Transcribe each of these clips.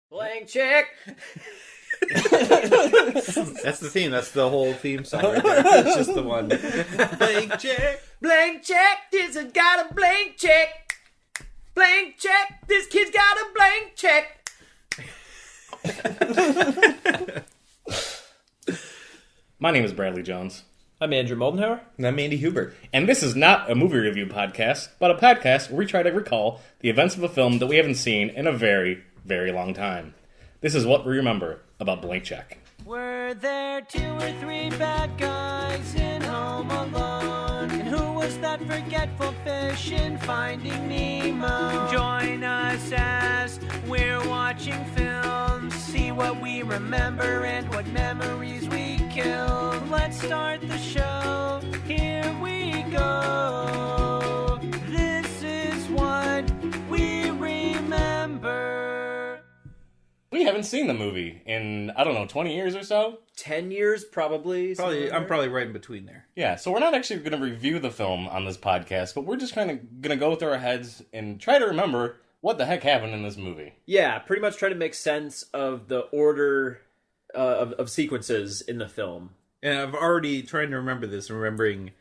Blank check. That's the theme. That's the whole theme song right there. It's just the one. Blank check. Blank check. This has got a blank check. Blank check. This kid's got a blank check. My name is Bradley Jones. I'm Andrew Moldenhauer. And I'm Andy Huber. And this is not a movie review podcast, but a podcast where we try to recall the events of a film that we haven't seen in a very, very long time. This is what we remember about Blank Check. Were there 2 or 3 bad guys in Home Alone? And who was that forgetful fish in Finding Nemo? Join us as we're watching films. See what we remember and what memories we kill. Let's start the show. Here we go. This is what we remember. We haven't seen the movie in, 20 years or so? 10 years, probably. I'm probably right in between there. Yeah, so we're not actually going to review the film on this podcast, but we're just kind of going to go through our heads and try to remember what the heck happened in this movie. Yeah, pretty much try to make sense of the order of sequences in the film. And I've already trying to remember this and remembering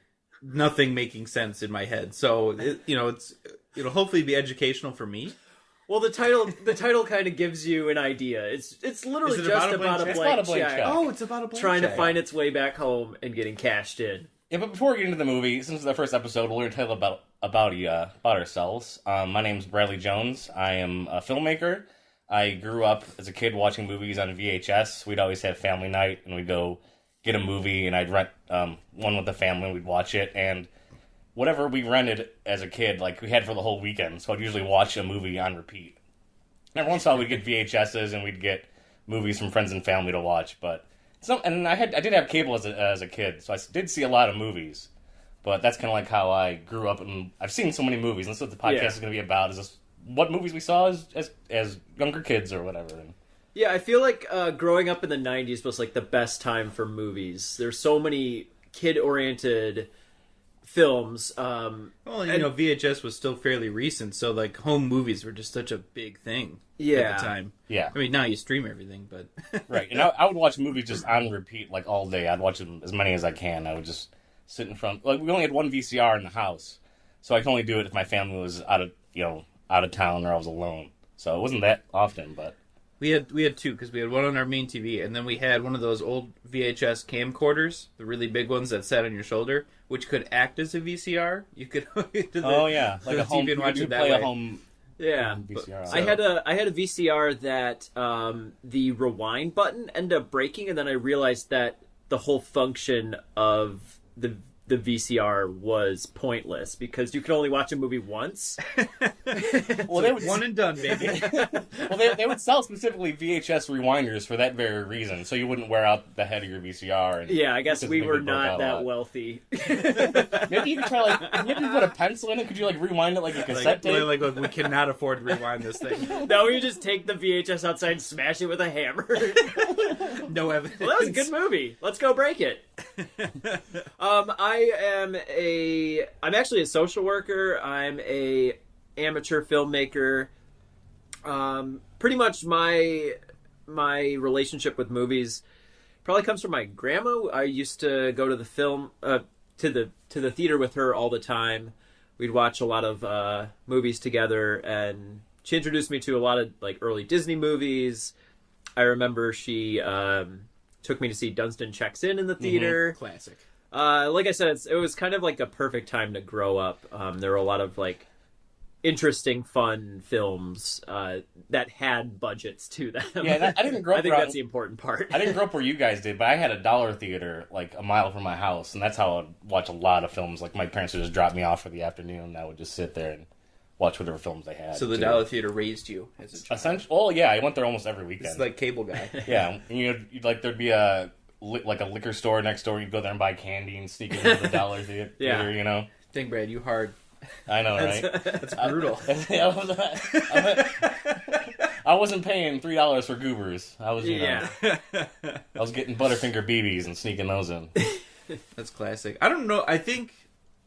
nothing making sense in my head. So, it'll hopefully be educational for me. Well, the title kind of gives you an idea. It's literally Is it just about a blank check? about a It's blank about a blank check. check. Oh, it's about a blank Trying to check. find its way back home and getting cashed in. Yeah, but before we get into the movie, since it's the first episode, we'll tell about ourselves. My name's Bradley Jones. I am a filmmaker. I grew up as a kid watching movies on VHS. We'd always have family night, and we'd go get a movie, and I'd rent one with the family, and we'd watch it, and whatever we rented as a kid, like, we had for the whole weekend, so I'd usually watch a movie on repeat. And every once in a while, we'd get VHSs, and we'd get movies from friends and family to watch, but... And I did have cable as a kid, so I did see a lot of movies. But that's kind of like how I grew up, and I've seen so many movies. And that's what the podcast is going to be about: is just what movies we saw as younger kids or whatever. And Yeah, I feel like growing up in the 90s was like the best time for movies. There's so many kid-oriented films. VHS was still fairly recent, so like home movies were just such a big thing Yeah. at the time. yeah, I mean, now you stream everything, but right. And I would watch movies just on repeat, like all day. I'd watch them as many as I can. I would just sit in front. Like we only had one VCR in the house, so I could only do it if my family was out of town or I was alone. So it wasn't that often, but. we had two, because we had one on our main TV, and then we had one of those old VHS camcorders, the really big ones that sat on your shoulder, which could act as a VCR. You could Oh yeah, like a home. TV and watch You it that play way. a home. Yeah, VCR. I had a VCR that the rewind button ended up breaking, and then I realized that the whole function of the VCR was pointless because you could only watch a movie once. Well, they would One and done, baby. they would sell specifically VHS rewinders for that very reason, so you wouldn't wear out the head of your VCR. And Yeah, I guess just we make were it broke not out a that lot. wealthy. Maybe you could try maybe you put a pencil in it. Could you rewind it like a cassette tape? Like, look, we cannot afford to rewind this thing. No, we just take the VHS outside and smash it with a hammer. No evidence. Well, that was a good movie. Let's go break it. I'm actually a social worker. I'm a amateur filmmaker. Pretty much my relationship with movies probably comes from my grandma. I used to go to the to the theater with her all the time. We'd watch a lot of movies together, and she introduced me to a lot of like early Disney movies. I remember she took me to see Dunstan Checks In the theater. Classic. Like I said, it was kind of like a perfect time to grow up. There were a lot of like interesting, fun films that had budgets to them. Yeah, I didn't grow up. I think that's the important part. I didn't grow up where you guys did, but I had a dollar theater like a mile from my house, and that's how I'd watch a lot of films. Like my parents would just drop me off for the afternoon, and I would just sit there and watch whatever films they had. So the too. Dollar Theater raised you as a child. Essentially, oh yeah, I went there almost every weekend. It's like cable guy. Yeah, and you'd like there'd be a liquor store next door. You'd go there and buy candy and sneak into the Dollar Theater. Yeah. You know. Dang, Brad, you hard. I know, right? That's brutal. I wasn't paying $3 for Goobers. I was, Yeah. I was getting Butterfinger BBs and sneaking those in. That's classic. I don't know. I think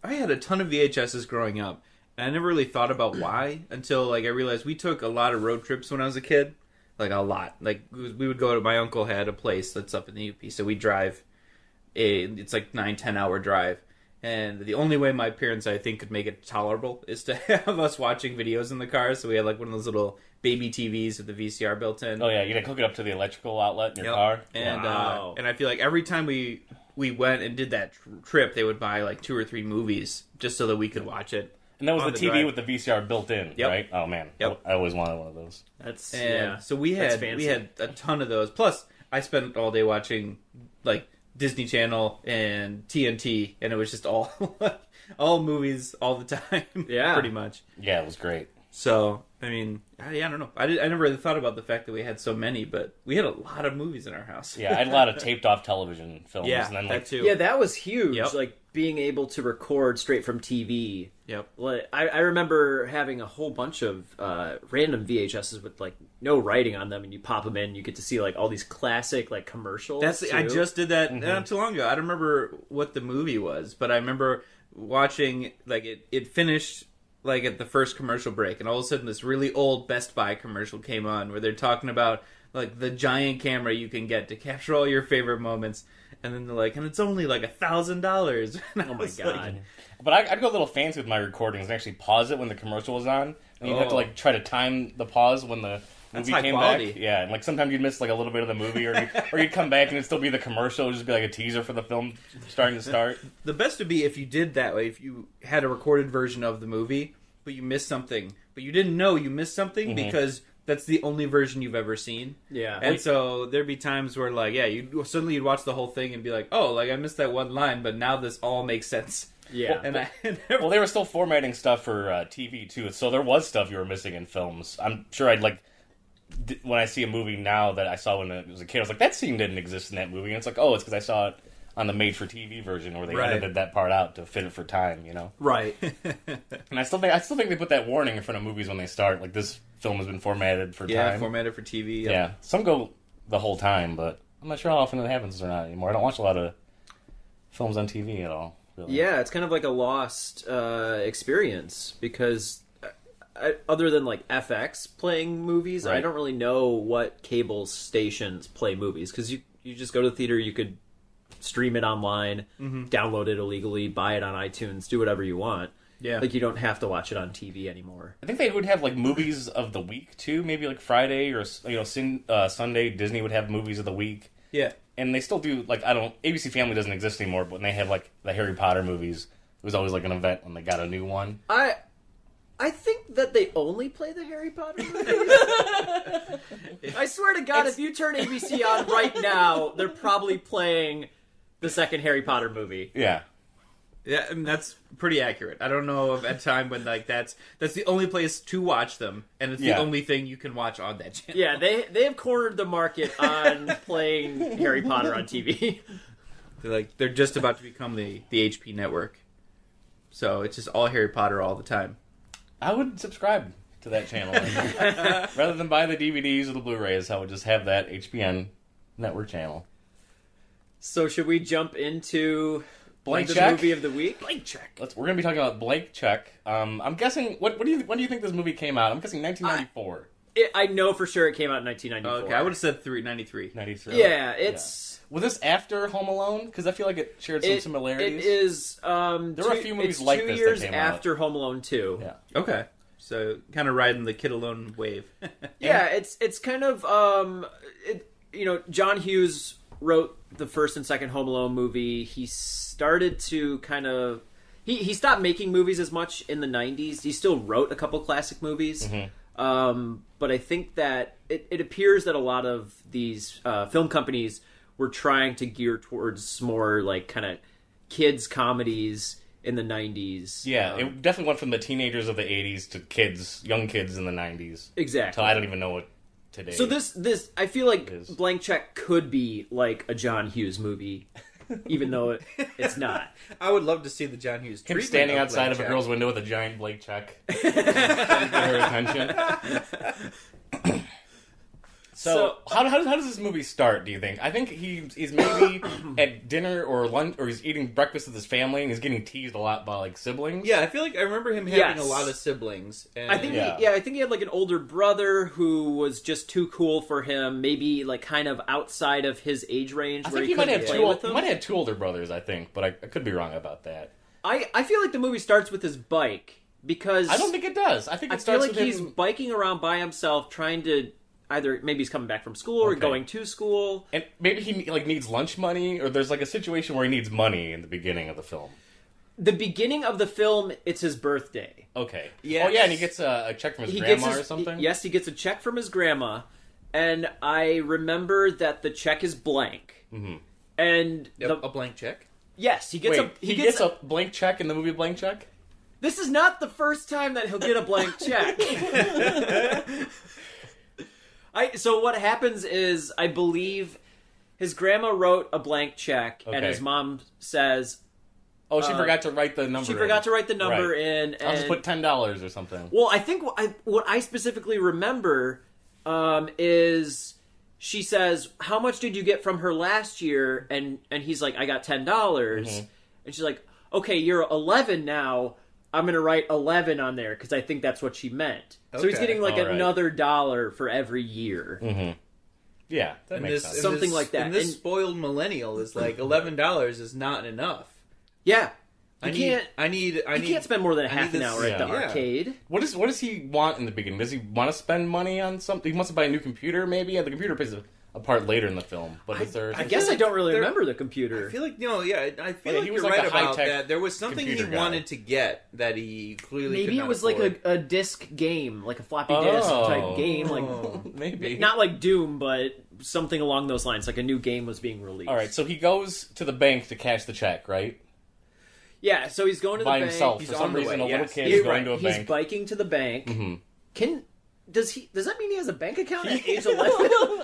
I had a ton of VHSs growing up, and I never really thought about why until like I realized we took a lot of road trips when I was a kid. like a lot. Like we would go to, my uncle had a place that's up in the UP, so we drive it's like 9-10 hour drive. And the only way my parents, I think, could make it tolerable is to have us watching videos in the car. So we had like one of those little baby TVs with the VCR built in. Oh yeah, you gotta hook it up to the electrical outlet in your car. And Wow. and I feel like every time we went and did that trip, they would buy like 2 or 3 movies just so that we could watch it. And that was on the the TV drive. with the VCR built in, Yep. right? Oh man, Yep. I always wanted one of those. That's And so we That's had fancy. a ton of those. Plus, I spent all day watching like Disney Channel and TNT, and it was just all all movies all the time. Yeah. pretty much. Yeah, it was great. So I mean, I don't know. I never really thought about the fact that we had so many, but we had a lot of movies in our house. Yeah, I had a lot of taped off television films, Yeah, and then that like too. Yeah, that was huge. Yep. Like being able to record straight from TV. Yep. Like, I remember having a whole bunch of random VHSs with like no writing on them, and you pop them in, you get to see like all these classic like commercials. I too. just did that not too long ago. I don't remember what the movie was, but I remember watching like it finished like at the first commercial break, and all of a sudden this really old Best Buy commercial came on where they're talking about like the giant camera you can get to capture all your favorite moments, and then they're like, and it's only like $1,000. Oh my god. But I'd go a little fancy with my recordings and actually pause it when the commercial was on, and you'd have to Oh. like try to time the pause when the That's movie high came quality. back. Yeah, and like sometimes you'd miss like a little bit of the movie, or you'd come back and it'd still be the commercial, it'd just be like a teaser for the film starting to start. The best would be if you did that way, if you had a recorded version of the movie, but you missed something, but you didn't know you missed something because that's the only version you've ever seen. Yeah. And so there'd be times where, like, yeah, you'd watch the whole thing and be like, oh, like I missed that one line, but now this all makes sense. Yeah. And I Well, they were still formatting stuff for TV too, so there was stuff you were missing in films. I'm sure I'd like when I see a movie now that I saw when I was a kid, I was like, that scene didn't exist in that movie, and it's like, oh, it's because I saw it on the made-for-TV version where they Right. edited that part out to fit it for time, you know. Right. And I still think they put that warning in front of movies when they start, like this film has been formatted for yeah, time. formatted for TV. Yep. Yeah, some go the whole time, but I'm not sure how often it happens or not anymore. I don't watch a lot of films on TV at all. Really. Yeah, it's kind of like a lost experience because other than like FX playing movies, I Right. don't really know what cable stations play movies because you just go to the theater, you could stream it online, download it illegally, buy it on iTunes, do whatever you want. Yeah. Like you don't have to watch it on TV anymore. I think they would have like movies of the week too. Maybe like Friday or Sunday, Disney would have movies of the week, Yeah. and they still do. Like ABC Family doesn't exist anymore, but when they have like the Harry Potter movies, it was always like an event when they got a new one. I think that they only play the Harry Potter movies. I swear to God, if you turn ABC on right now, they're probably playing the second Harry Potter movie. Yeah, Yeah, I mean, that's pretty accurate. I don't know of a time when like that's the only place to watch them, and it's Yeah. the only thing you can watch on that channel. Yeah, they have cornered the market on playing Harry Potter on TV. They're just about to become the HP network, so it's just all Harry Potter all the time. I would subscribe to that channel rather than buy the DVDs or the Blu-rays. I would just have that HBN network channel. So should we jump into Blank the Check? movie of the week? Blank check. We're going to be talking about Blank Check. I'm guessing. When do you think this movie came out? I'm guessing 1994. I know for sure it came out in 1994. Okay, I would have said 93. 93. Yeah, it's Was this after Home Alone? Because I feel like it shared some it similarities. is. There were a few movies it's like 2 this that years came out. after Home Alone 2. Yeah. Okay, so kind of riding the Kid Alone wave. Yeah, it's kind of John Hughes wrote the first and second Home Alone movie. He started to kind of he stopped making movies as much in the 90s. He still wrote a couple classic movies. But I think that it appears that a lot of these film companies were trying to gear towards more like kind of kids comedies in the 90s. Yeah, it definitely went from the teenagers of the 80s to young kids in the 90s. Exactly. So I don't even know what today. So this I feel like is. Blank Check could be like a John Hughes movie, even though it's not. I would love to see the John Hughes him treatment standing of outside Blank of a Check. girl's window with a giant blank check, trying to get her attention. So how does this movie start, do you think? I think he's maybe at dinner or lunch, or he's eating breakfast with his family, and he's getting teased a lot by, like, siblings. Yeah, I feel like I remember him having a lot of siblings. And I think I think he had like an older brother who was just too cool for him, maybe like kind of outside of his age range I where think he he might couldn't have play two. with He them. might have had 2 older brothers, I think, but I could be wrong about that. I feel like the movie starts with his bike because I don't think it does. I think it I feel starts like with he's him, biking around by himself trying to either maybe he's coming back from school or Okay. going to school. and maybe he like needs lunch money, or there's like a situation where he needs money in the beginning of the film. The beginning of the film, it's his birthday. Okay. Yes. Oh yeah, and he gets a check from his He grandma gets or something. Yes, he gets a check from his grandma, and I remember that the check is blank. Mm-hmm. And a blank check. yes, he gets Wait, he gets a blank check in the movie Blank Check? This is not the first time that he'll get a blank check. So what happens is, I believe his grandma wrote a blank check, and Okay. his mom says Oh, she forgot to write the number. she forgot to write the number Right. in. And, I'll just put $10 or something. well, I think what I specifically remember is she says, "How much did you get from her last year?" And he's like, "I got $10." Mm-hmm. And she's like, "Okay, you're 11 now. I'm gonna write 11 on there because I think that's what she meant." So he's Okay. getting like All right. another $1 for every year. Mm-hmm. Yeah, that And makes this, sense. Something like that. And this And- spoiled millennial is like $11 is not enough. Yeah, I you need. can't spend more than a I half need an this- hour at the yeah. arcade. What does he want in the beginning? Does he want to spend money on something? He wants to buy a new computer, maybe? Yeah, the computer plays a part later in the film. But is there... I guess I like don't really there- remember the computer. I feel like I feel Yeah, like he was you're like right the about high-tech that. There was something he computer guy. wanted to get that he clearly could Maybe it not was afford. like a disc game, like a floppy disk Oh. type game, like maybe. not like Doom, but something along those lines. Like a new game was being released. All right, so he goes to the bank to cash the check, right? Yeah, so he's going to the By bank. himself. He's For on some the reason, way, a little yes. kid He- is going right, to a he's bank. biking to the bank. Mm-hmm. Does that mean he has a bank account at age 11?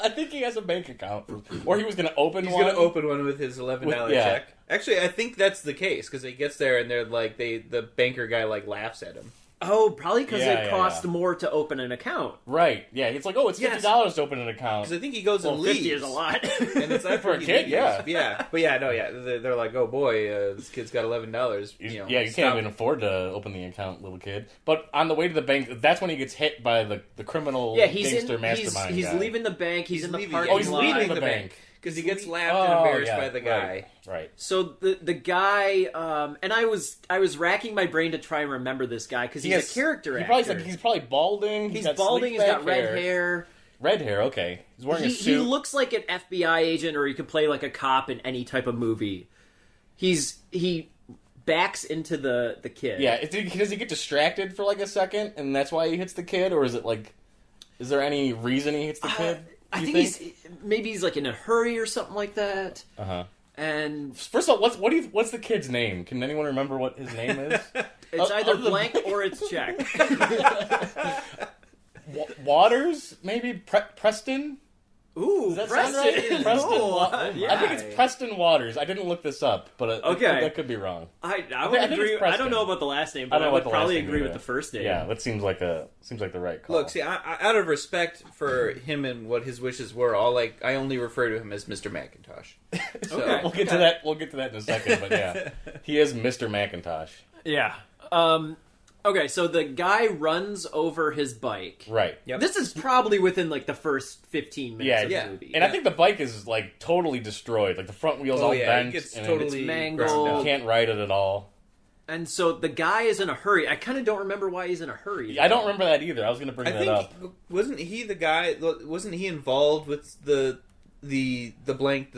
I think he has a bank account. Or he was going to open He's one. going to open one with his $11 yeah. check. Actually, I think that's the case because he gets there and they're like the banker guy like laughs at him. Oh, probably because Yeah, it yeah, costs yeah. more to open an account. Right, yeah. It's like, oh, it's $50 Yes. to open an account. Because I think he goes Well, and leaves. 50 is a lot. And it's after For a he kid, leaves. yeah. Yeah. But yeah, no, yeah. They're like, oh boy, this kid's got $11. You know, yeah, you stop. can't even afford to open the account, little kid. But on the way to the bank, that's when he gets hit by the criminal Yeah, he's gangster in. mastermind He's guy. leaving the bank. He's in the leaving- parking Oh, he's lot. leaving the bank. because he gets laughed Oh, and embarrassed yeah, by the guy. Right. So the guy, and I was racking my brain to try and remember this guy because he's a character actor. He's probably balding. He's got balding. slick He's got back red hair. Red hair, okay. He's wearing a He suit. looks like an FBI agent, or he could play like a cop in any type of movie. He backs into the kid. Yeah, does he get distracted for like a second, and that's why he hits the kid, or is it like, is there any reason he hits the kid? I you think he's like in a hurry or something like that. Uh huh. And First of all, what's the kid's name? Can anyone remember what his name is? it's either other than- blank or it's check. Waters, maybe Preston. Ooh, Does that Preston. sound right? Preston. Oh, yeah. I think it's Preston Waters. I didn't look this up, but Okay. that could be wrong. I I would think agree. it's I Preston. don't know about the last name, I but don't I know would what the probably last name agree with either. the first name. Yeah, that seems like the right call. Look, see, out of respect for him and what his wishes were, I only refer to him as Mr. Macintosh. So, Okay. we'll get to that. We'll get to that in a second. But yeah, he is Mr. Macintosh. Yeah. Okay, so the guy runs over his bike. Right. Yep. This is probably within like the first 15 minutes Yeah, of yeah. the movie. And I think the bike is like totally destroyed. Like the front wheels Oh, all yeah, it bent. gets and totally it's mangled. ground You out. can't ride it at all. And so the guy is in a hurry. I kind of don't remember why he's in a hurry. I don't remember that either. I was going to bring I that think up. wasn't he the guy? Wasn't he involved with the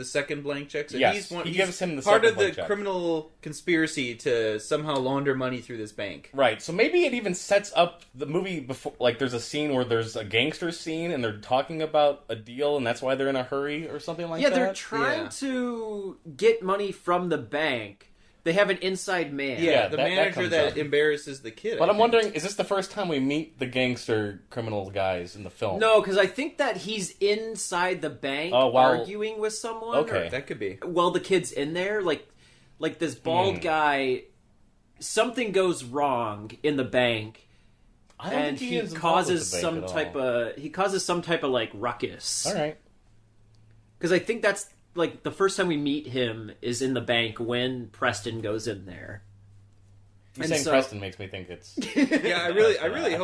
second blank check? So Yes, he's he gives him the part second of the blank check. criminal conspiracy to somehow launder money through this bank. Right, so maybe it even sets up the movie before. Like, there's a scene where there's a gangster scene, and they're talking about a deal, and that's why they're in a hurry or something like Yeah, that. they're trying Yeah. to get money from the bank. They have an inside man. Yeah, the that manager comes that up. embarrasses the kid. But I I'm think. wondering, is this the first time we meet the gangster criminal guys in the film? No, because I think that he's inside the bank Oh, wow. arguing with someone. Okay. that could be. Well, the kid's in there. Like this bald guy. Something goes wrong in the bank. I don't and think he is involved with causes the bank some at all. type of like ruckus. All right. Because I think that's like the first time we meet him is in the bank when Preston goes in there. You And saying so- Preston makes me think it's. Yeah, I really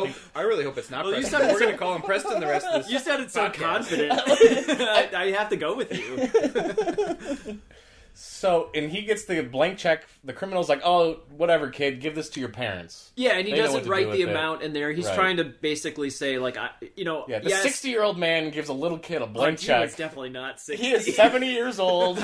hope it's not Well, you Preston. said- We're going to call him Preston the rest of this. You sounded so podcast. confident. I have to go with you. So, and he gets the blank check. The criminal's like, "Oh, whatever, kid, give this to your parents." Yeah, and he They know what doesn't to write do the with it. amount in there. He's Right. trying to basically say, like, Yeah, the yes, 60-year-old man gives a little kid a blank He check. was definitely not 60. He is 70 years old,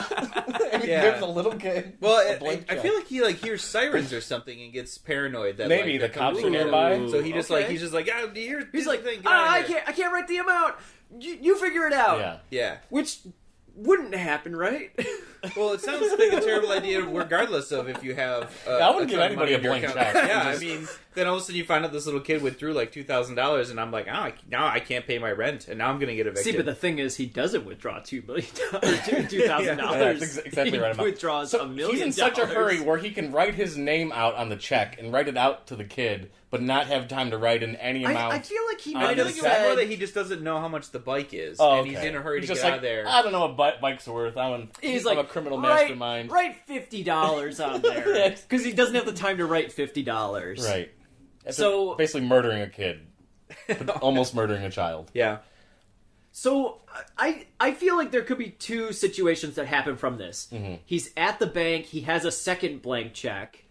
and he Yeah. gives a little kid Well, a blank I check. feel like he hears sirens or something and gets paranoid that Maybe like, the they're cops coming are to nearby. get him. So he just Okay. he's just like, yeah, here's He's the like, thing, get out of I here." can't write the amount. You figure it out. Yeah. Yeah. Which wouldn't happen, right? Well, it sounds like a terrible idea, regardless of if you have. I wouldn't give anybody a blank check. Yeah, I Just- mean, then all of a sudden you find out this little kid withdrew like $2,000, and I'm like, oh, now I can't pay my rent, and now I'm gonna get evicted. See, but the thing is, he doesn't withdraw $2 million, $2,000. Yeah, that's exactly right. He withdraws So $1 million. he's in such a hurry where he can write his name out on the check and write it out to the kid, but not have time to write in any amount. I feel like he I I might feel have like it was more said. that he just doesn't know how much the bike is, Oh, and he's okay. in a hurry He's to just get like, out of there. I don't know what bike's worth. I'm like a criminal "Write- mastermind. Write $50 on there because he doesn't have the time to write $50. Right. So- basically murdering a kid, but almost murdering a child. Yeah. So I feel like there could be two situations that happen from this. Mm-hmm. He's at the bank. He has a second blank check.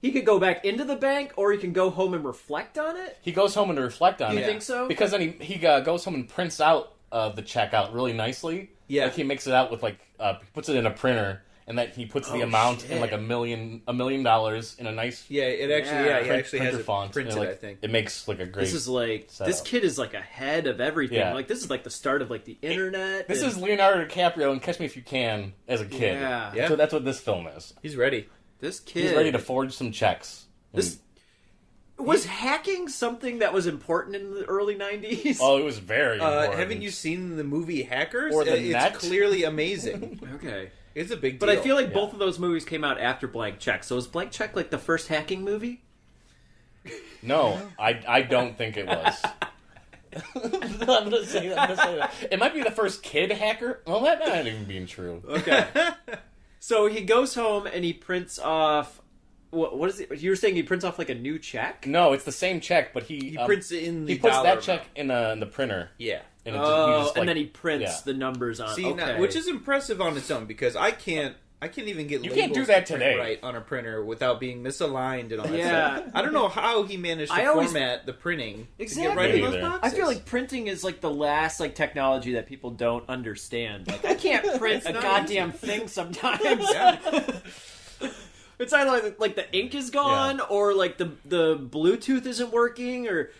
He could go back into the bank, or he can go home and reflect on it. He goes home and reflect on You it. think so? Because then he goes home and prints out the check out really nicely. Yeah. Like he makes it out with he puts it in a printer, and that he puts the Oh, amount shit. in like $1 million in a nice Yeah, it actually, Yeah. he actually has printer it font. printed, and, like, I think. it makes like a great. This is like setup. this kid is like ahead of everything. Yeah. Like this is like the start of like the internet. This and- is Leonardo DiCaprio and Catch Me If You Can as a kid. Yeah. Yeah. So that's what this film is. He's ready. this kid. He's ready to forge some checks. This was hacking something that was important in the early 90s. Oh, it was very important. Haven't you seen the movie Hackers? Or The It's Net? clearly amazing. Okay. It's a big deal. But I feel like Yeah. both of those movies came out after Blank Check. So is Blank Check like the first hacking movie? No, I don't think it was. I'm gonna say that. It might be the first kid hacker. Well, that might not even be true. Okay. So he goes home and he prints off. What is it? You were saying he prints off like a new check? No, it's the same check, but he prints it in the he puts dollar that check amount. in the printer. Yeah. And Oh, like, and then he prints yeah. the numbers on. See, okay. now, which is impressive on its own because I can't even get You labels can't do that to print today. right on a printer without being misaligned and all that Yeah. stuff. I don't know how he managed to I always- format the printing to Exactly. get right in those Me either. boxes. I feel like printing is like the last like technology that people don't understand. Like I can't print a not goddamn thing sometimes. Yeah. It's either like the ink is gone or like the Bluetooth isn't working or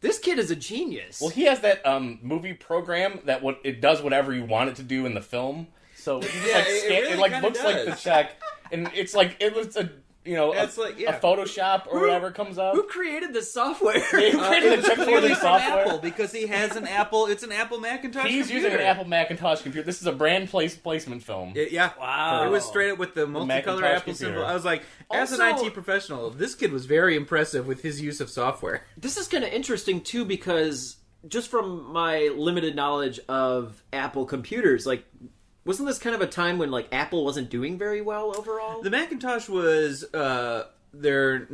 this kid is a genius. Well, he has that movie program that it does whatever you want it to do in the film. So he just Yeah, like it scan, really it like kinda looks like the does. check, and it's like it looks a It's like, yeah. a Photoshop or whatever comes up. Who created this software? Who created the check clearly forwarding from software? Apple because he has an Apple. It's an Apple Macintosh. He's computer. using an Apple Macintosh computer. This is a brand placement film. Yeah. Wow. It was straight up with the multicolor Macintosh Apple computer. symbol. I was like, as an Also- IT professional, this kid was very impressive with his use of software. This is kind of interesting too because just from my limited knowledge of Apple computers, like wasn't this kind of a time when like Apple wasn't doing very well overall? The Macintosh was their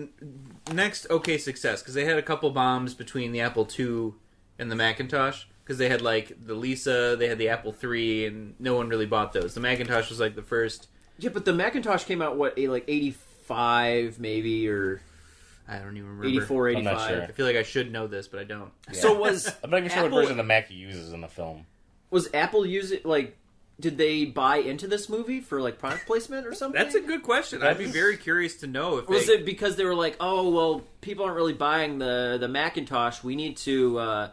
next okay success because they had a couple bombs between the Apple II and the Macintosh because they had like the Lisa, they had the Apple III, and no one really bought those. The Macintosh was like the first. Yeah, but the Macintosh came out like 85 maybe or I don't even remember. 84, I'm 85. not sure. I feel like I should know this, but I don't. So was I'm not even sure what Apple- version of the Mac he uses in the film. was Apple using like did they buy into this movie for like product placement or something? That's a good question. I'd be very curious to know if Was they... it because they were like, oh well, people aren't really buying the Macintosh. We need to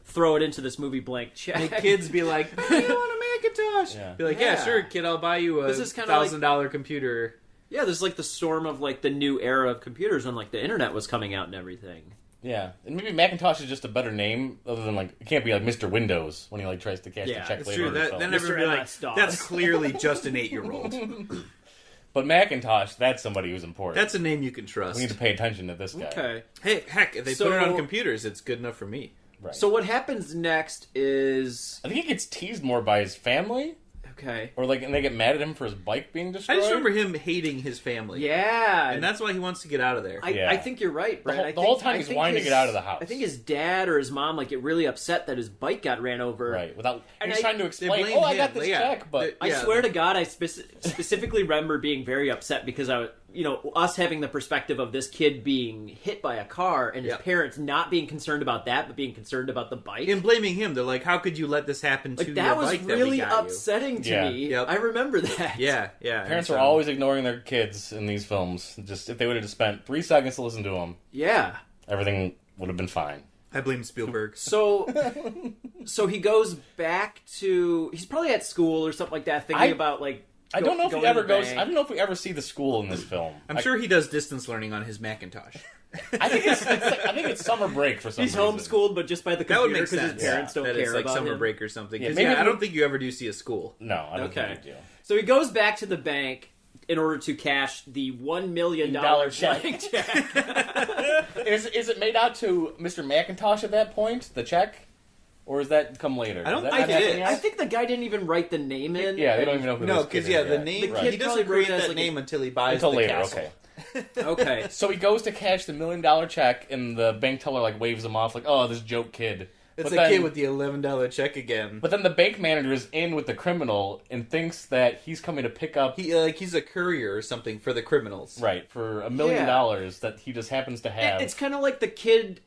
throw it into this movie blank check. Make kids be like, "I want a Macintosh." Yeah. Be like, Yeah. "Yeah, sure, kid, I'll buy you a This is kinda like- $1,000 computer." Yeah, there's like the storm of like the new era of computers when like the internet was coming out and everything. Yeah, and maybe Macintosh is just a better name, other than like it can't be like Mr. Windows when he like tries to cash Yeah, the check It's later. true. in the That film. then everybody Mr. like, MS-DOS. that's clearly just an 8-year-old. But McIntosh, that's somebody who's important. That's a name you can trust. We need to pay attention to this guy. Okay. Hey, heck, if they So- put it on computers, it's good enough for me. Right. So what happens next is I think he gets teased more by his family, okay. or and they get mad at him for his bike being I destroyed. just remember him hating his family. Yeah, And that's why he wants to get out of there. Yeah. I think you're right, Brad. The whole time he's wanting to get out of the house. I think his dad or his mom get really upset that his bike got ran over. right without And he's I- trying to They explain. blame Oh, I got him. this Yeah. check, but I Yeah. swear to God, I specifically remember being very upset because us having the perspective of this kid being hit by a car and his Yep. parents not being concerned about that, but being concerned about the bike. And blaming him. They're like, how could you let this happen to Like your that was bike that we really got you? upsetting to Yeah. me. Yep. I remember that. Yeah. parents And are so- always ignoring their kids in these films. Just if they would have just spent 3 seconds to listen to them, Yeah. everything would have been fine. I blame Spielberg. So, so he goes back to. He's probably at school or something like that, thinking I- about like. I don't know if going he ever to the goes. bank. I don't know if we ever see the school in this film. I'm sure he does distance learning on his Macintosh. I think I think it's summer break for some He's reason. homeschooled, but just by the That would computer make because sense. his parents don't that care it's like about summer him. break or something. Yeah, 'Cause, maybe I the- don't think you ever do see a school. No, I don't Okay. think we do. So he goes back to the bank in order to cash the $1 million Dollar check. blank check. Is it made out to Mr. McIntosh at that point? The check, or does that come later? I don't Is that think not it happening is. I yet? think the guy didn't even write the name in. Yeah, they don't even know who No, this kid because is the yet. name The kid he probably doesn't wrote it create as that like name until he buys Until the later, castle. okay. Okay. So he goes to cash the $1 million check, and the bank teller waves him off, oh, this joke kid. It's But the then- kid with the $11 check again. But then the bank manager is in with the criminal and thinks that he's coming to pick up He's a courier or something for the criminals. right for $1 million that he just happens to have. It's kind of like the kid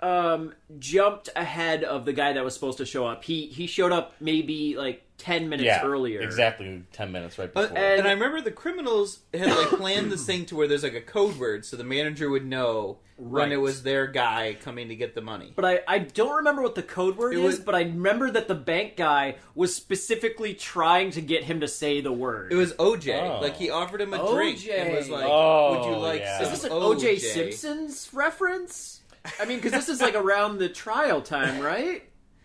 jumped ahead of the guy that was supposed to show up. He showed up maybe 10 minutes earlier. exactly 10 minutes right before. And I remember the criminals had planned this thing to where there's a code word, so the manager would know when Right. it was their guy coming to get the money. But I don't remember what the code word It is, was- but I remember that the bank guy was specifically trying to get him to say the word. It was OJ. Oh. He offered him a OJ. drink and was like, Oh, "Would you like yeah. some Is this an OJ O.J. Simpson's reference? I mean, because this is around the trial time, right?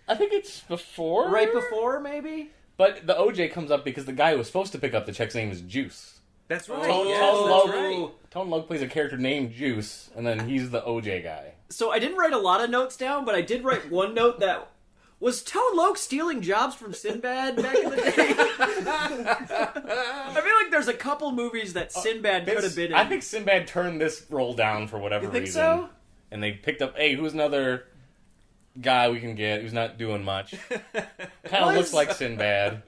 I think it's before. Right before, maybe? But the OJ comes up because the guy who was supposed to pick up the check's name is Juice. That's right. Tone yes, Tone that's Loc right. Tone Loc plays a character named Juice, and then he's the OJ guy. So I didn't write a lot of notes down, but I did write one note that was Tone Loc stealing jobs from Sinbad back in the day. I feel like there's a couple movies that Sinbad could have been in. I think Sinbad turned this role down for whatever You think reason. so? And they picked up, hey, who's another guy we can get who's not doing much? Kind of Was- looks like Sinbad.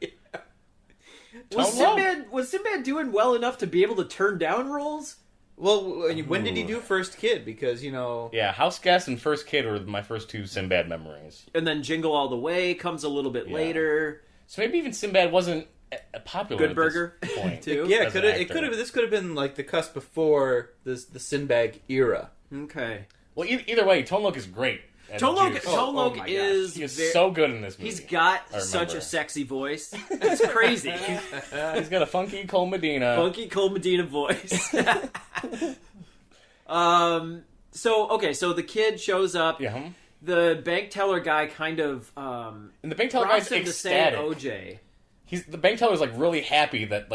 was Tone Loc. Sinbad doing well enough to be able to turn down roles? Well, when did he do First Kid? Because, Yeah, House Guest and First Kid were my first two Sinbad memories. And then Jingle All the Way comes a little bit Yeah. later. So maybe even Sinbad wasn't popular Good at Burger, this point. too. yeah, as an it actor. could have. This could have been the cusp before the Sinbad era. Okay. Well, either way, Tone Loc is great. as Tone Loc, Juice. Tone oh Loc my gosh. is He is ve- so good in this movie. He's got I such remember. a sexy voice. It's crazy. He's got a funky Cole Medina. Funky Cole Medina voice. So the kid shows up. Yeah. The bank teller guy kind of And the bank teller prompts guy's him to say ecstatic. OJ. The bank teller's really happy that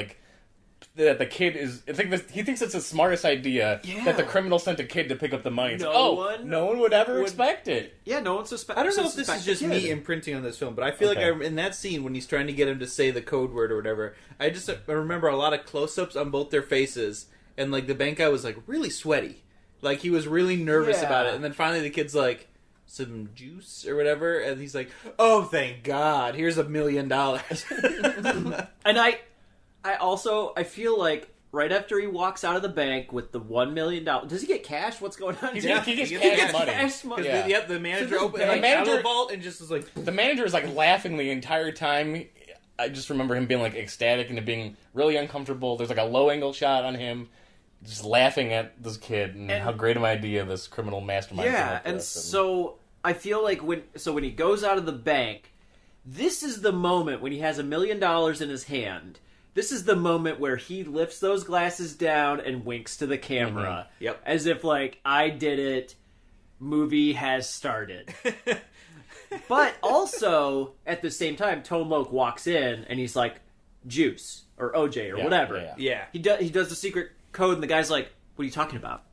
that the kid is. He thinks it's the smartest idea Yeah. that the criminal sent a kid to pick up the money. It's No like, one no one would ever would- expect it. Yeah, no one suspects. I don't know if this is just me imprinting on this film, but I feel Okay. in that scene when he's trying to get him to say the code word or whatever, I remember a lot of close-ups on both their faces, and the bank guy was really sweaty, he was really nervous Yeah. about it, and then finally the kid's like, some juice or whatever, and he's like, oh thank God, here's $1 million. And I feel like right after he walks out of the bank with the $1 million, does he get cash? What's going on? He here? gets he cash gets money. cash money. Yeah. The manager this opened bank- the manager- vault and just was like, The manager is laughing the entire time. I just remember him being ecstatic and it being really uncomfortable. There's a low angle shot on him, just laughing at this kid and how great of an idea this criminal mastermind. came Yeah, up and with. so I feel like when he goes out of the bank, this is the moment when he has $1 million in his hand. This is the moment where he lifts those glasses down and winks to the camera. Yep. As if I did it, movie has started. But also, at the same time, Tone Loc walks in and he's like, juice or OJ or Yeah, whatever. yeah. Yeah. He does the secret code, and the guy's like, "What are you talking about?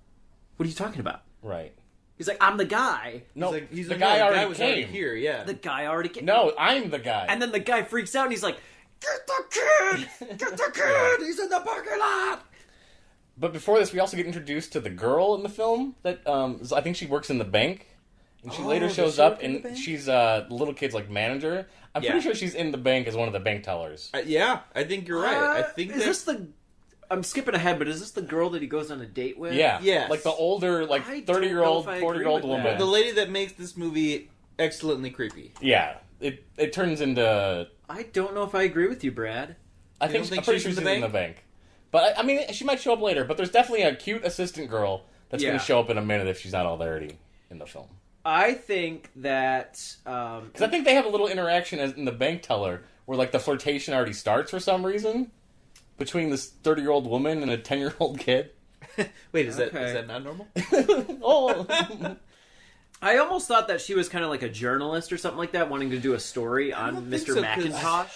What are you talking about?" Right. He's like, "I'm the guy." No, He's the like, guy no, already was came. already here. Yeah. The guy already came. No, I'm the guy. And then the guy freaks out, and he's like, "Get the kid! Get the kid! He's in the parking lot!" But before this, we also get introduced to the girl in the film that I think she works in the bank, and she later does shows she work up in the and bank? she's the little kid's like manager. I'm Yeah. pretty sure she's in the bank as one of the bank tellers. Yeah, I think you're right. I think is this the? I'm skipping ahead, but is this the girl that he goes on a date with? Yeah, Yes. like the older, like I don't 30-year-old, know if I agree 40-year-old with woman. that. the lady that makes this movie excellently creepy. Yeah, it turns into. I don't know if I agree with you, Brad. I You think, don't think I'm pretty she's sure in she's the in the bank. But I mean, she might show up later. But there's definitely a cute assistant girl that's Yeah. going to show up in a minute if she's not already in the film. I think that Because I think they have a little interaction in the bank teller where like the flirtation already starts for some reason between this 30-year-old woman and a 10-year-old kid. Wait, is Okay. that not normal? Oh, I almost thought that she was kind of like a journalist or something like that, wanting to do a story on don't think Mr. so, 'cause- McIntosh.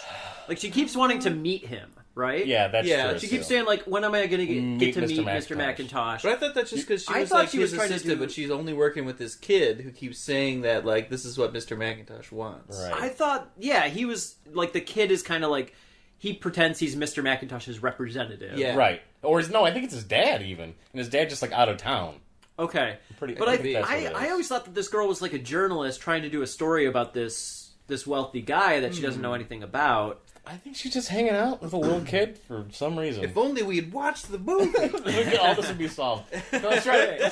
Like she keeps wanting to meet him, right? yeah, that's Yeah, true. She keeps too. saying like, "When am I going to get Meet to Mr. meet Mr. McIntosh. McIntosh?" But I thought that's just because she I was thought like she was his trying to assistant, do- but she's only working with this kid who keeps saying that like this is what Mr. McIntosh wants. Right. I thought, yeah, he was like the kid is kind of like he pretends he's Mr. McIntosh's representative. Yeah. Right. Or I think it's his dad even. And his dad just like out of town. Okay. Pretty, But think that's what it I is. always thought that this girl was like a journalist trying to do a story about this wealthy guy that she doesn't know anything about. I think she's just hanging out with a little kid for some reason. If only we had watched the movie. All this would be solved. No, let's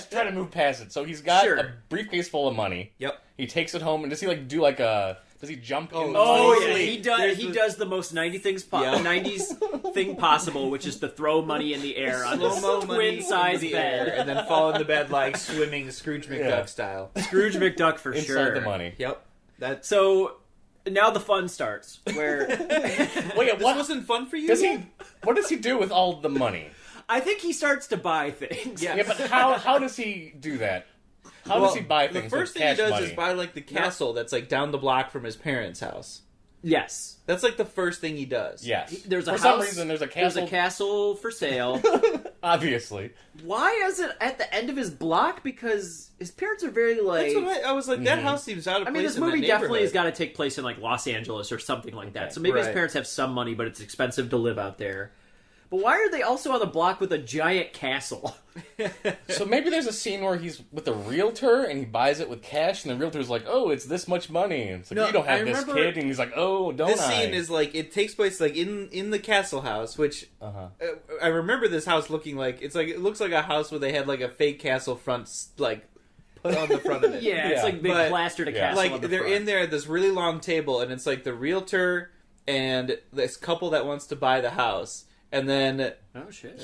try to move past it. So he's got Sure. a briefcase full of money. Yep. He takes it home and does he like do like a? Does he jump? in Oh the yeah, sleep? he does. There's He the- does the most 90s Yeah. 90s thing possible, which is to throw money in the air on this Slow-mo money twin size into the air bed. and then fall in the bed like swimming Scrooge McDuck Yeah. style. Scrooge McDuck for inside sure. the money. Yep. That's So now the fun starts, where Wait, this what wasn't fun for you. does yet? he? What does he do with all the money? I think he starts to buy things. Yeah. Yeah, but how does he do that? How does he buy things? The first with thing he cash does money? is buy like the castle that's like down the block from his parents' house. Yes. That's like the first thing he does. Yes. There's a For house, some reason, there's a There's castle. a castle for sale. Obviously. Why is it at the end of his block? Because his parents are very like. That's what I was like. That Mhm. house seems out of I place. mean, this in that movie definitely has neighborhood. got to take place in like Los Angeles or something like that. Okay. So maybe his Right. parents have some money, but it's expensive to live out there. But why are they also on the block with a giant castle? So maybe there's a scene where he's with a realtor and he buys it with cash, and the realtor's like, "Oh, it's this much money." And it's like, No, "You don't have I this, remember- kid," and he's like, "Oh, don't This I?" scene is like it takes place like in the castle house, which Uh-huh. I remember this house looking like it looks like a house where they had like a fake castle front like put on the front of it. Yeah, it's Yeah. like they But, plastered a yeah. castle. like on the they're front. in there at this really long table, and it's like the realtor and this couple that wants to buy the house, and then Oh shit!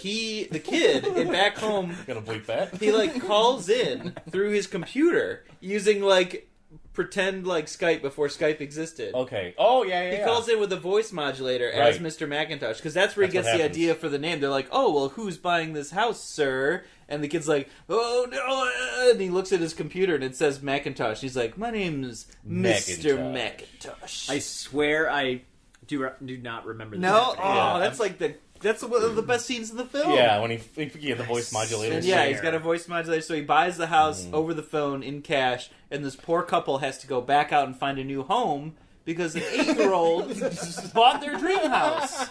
the kid, back home, Gonna bleep that. he like calls in through his computer using like pretend like Skype before Skype existed. Okay. Oh yeah. He calls in with a voice modulator as Right. Mr. McIntosh because that's where he That's gets what the happens. idea for the name. They're like, "Oh, well, who's buying this house, sir?" And the kid's like, "Oh no!" And he looks at his computer and it says Macintosh. He's like, "My name's Mr. Macintosh." McIntosh." I swear I do not remember. This no, happening. oh, Yeah. that's like that's one of the best scenes in the film. Yeah, when he had the voice modulator. And yeah, Singer. he's got a voice modulator, so he buys the house over the phone in cash, and this poor couple has to go back out and find a new home because an 8-year-old bought their dream house.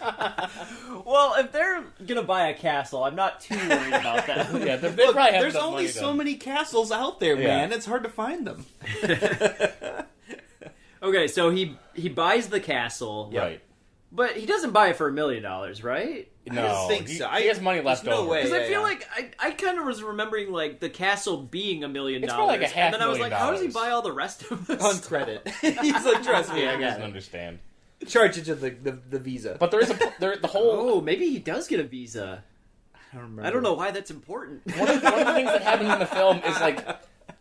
Well, if they're gonna buy a castle, I'm not too worried about that. Yeah, they Look, probably have there's enough only money so to- many castles out there, Yeah. man. It's hard to find them. Okay, so he buys the castle, Right. but he doesn't buy it for $1 million, right? No, don't think he, so. he has money left no over. way. Because I Yeah, feel yeah. like I kind of was remembering like the castle being $1 million, It's probably like a and then I was like, $500,000. how does he buy all the rest of this? On stuff? credit. He's like, trust me, I He got doesn't it. understand. Charge it to the visa. But there is the whole Oh, maybe he does get a visa. I don't remember. I don't know why that's important. one of the things that happens in the film is like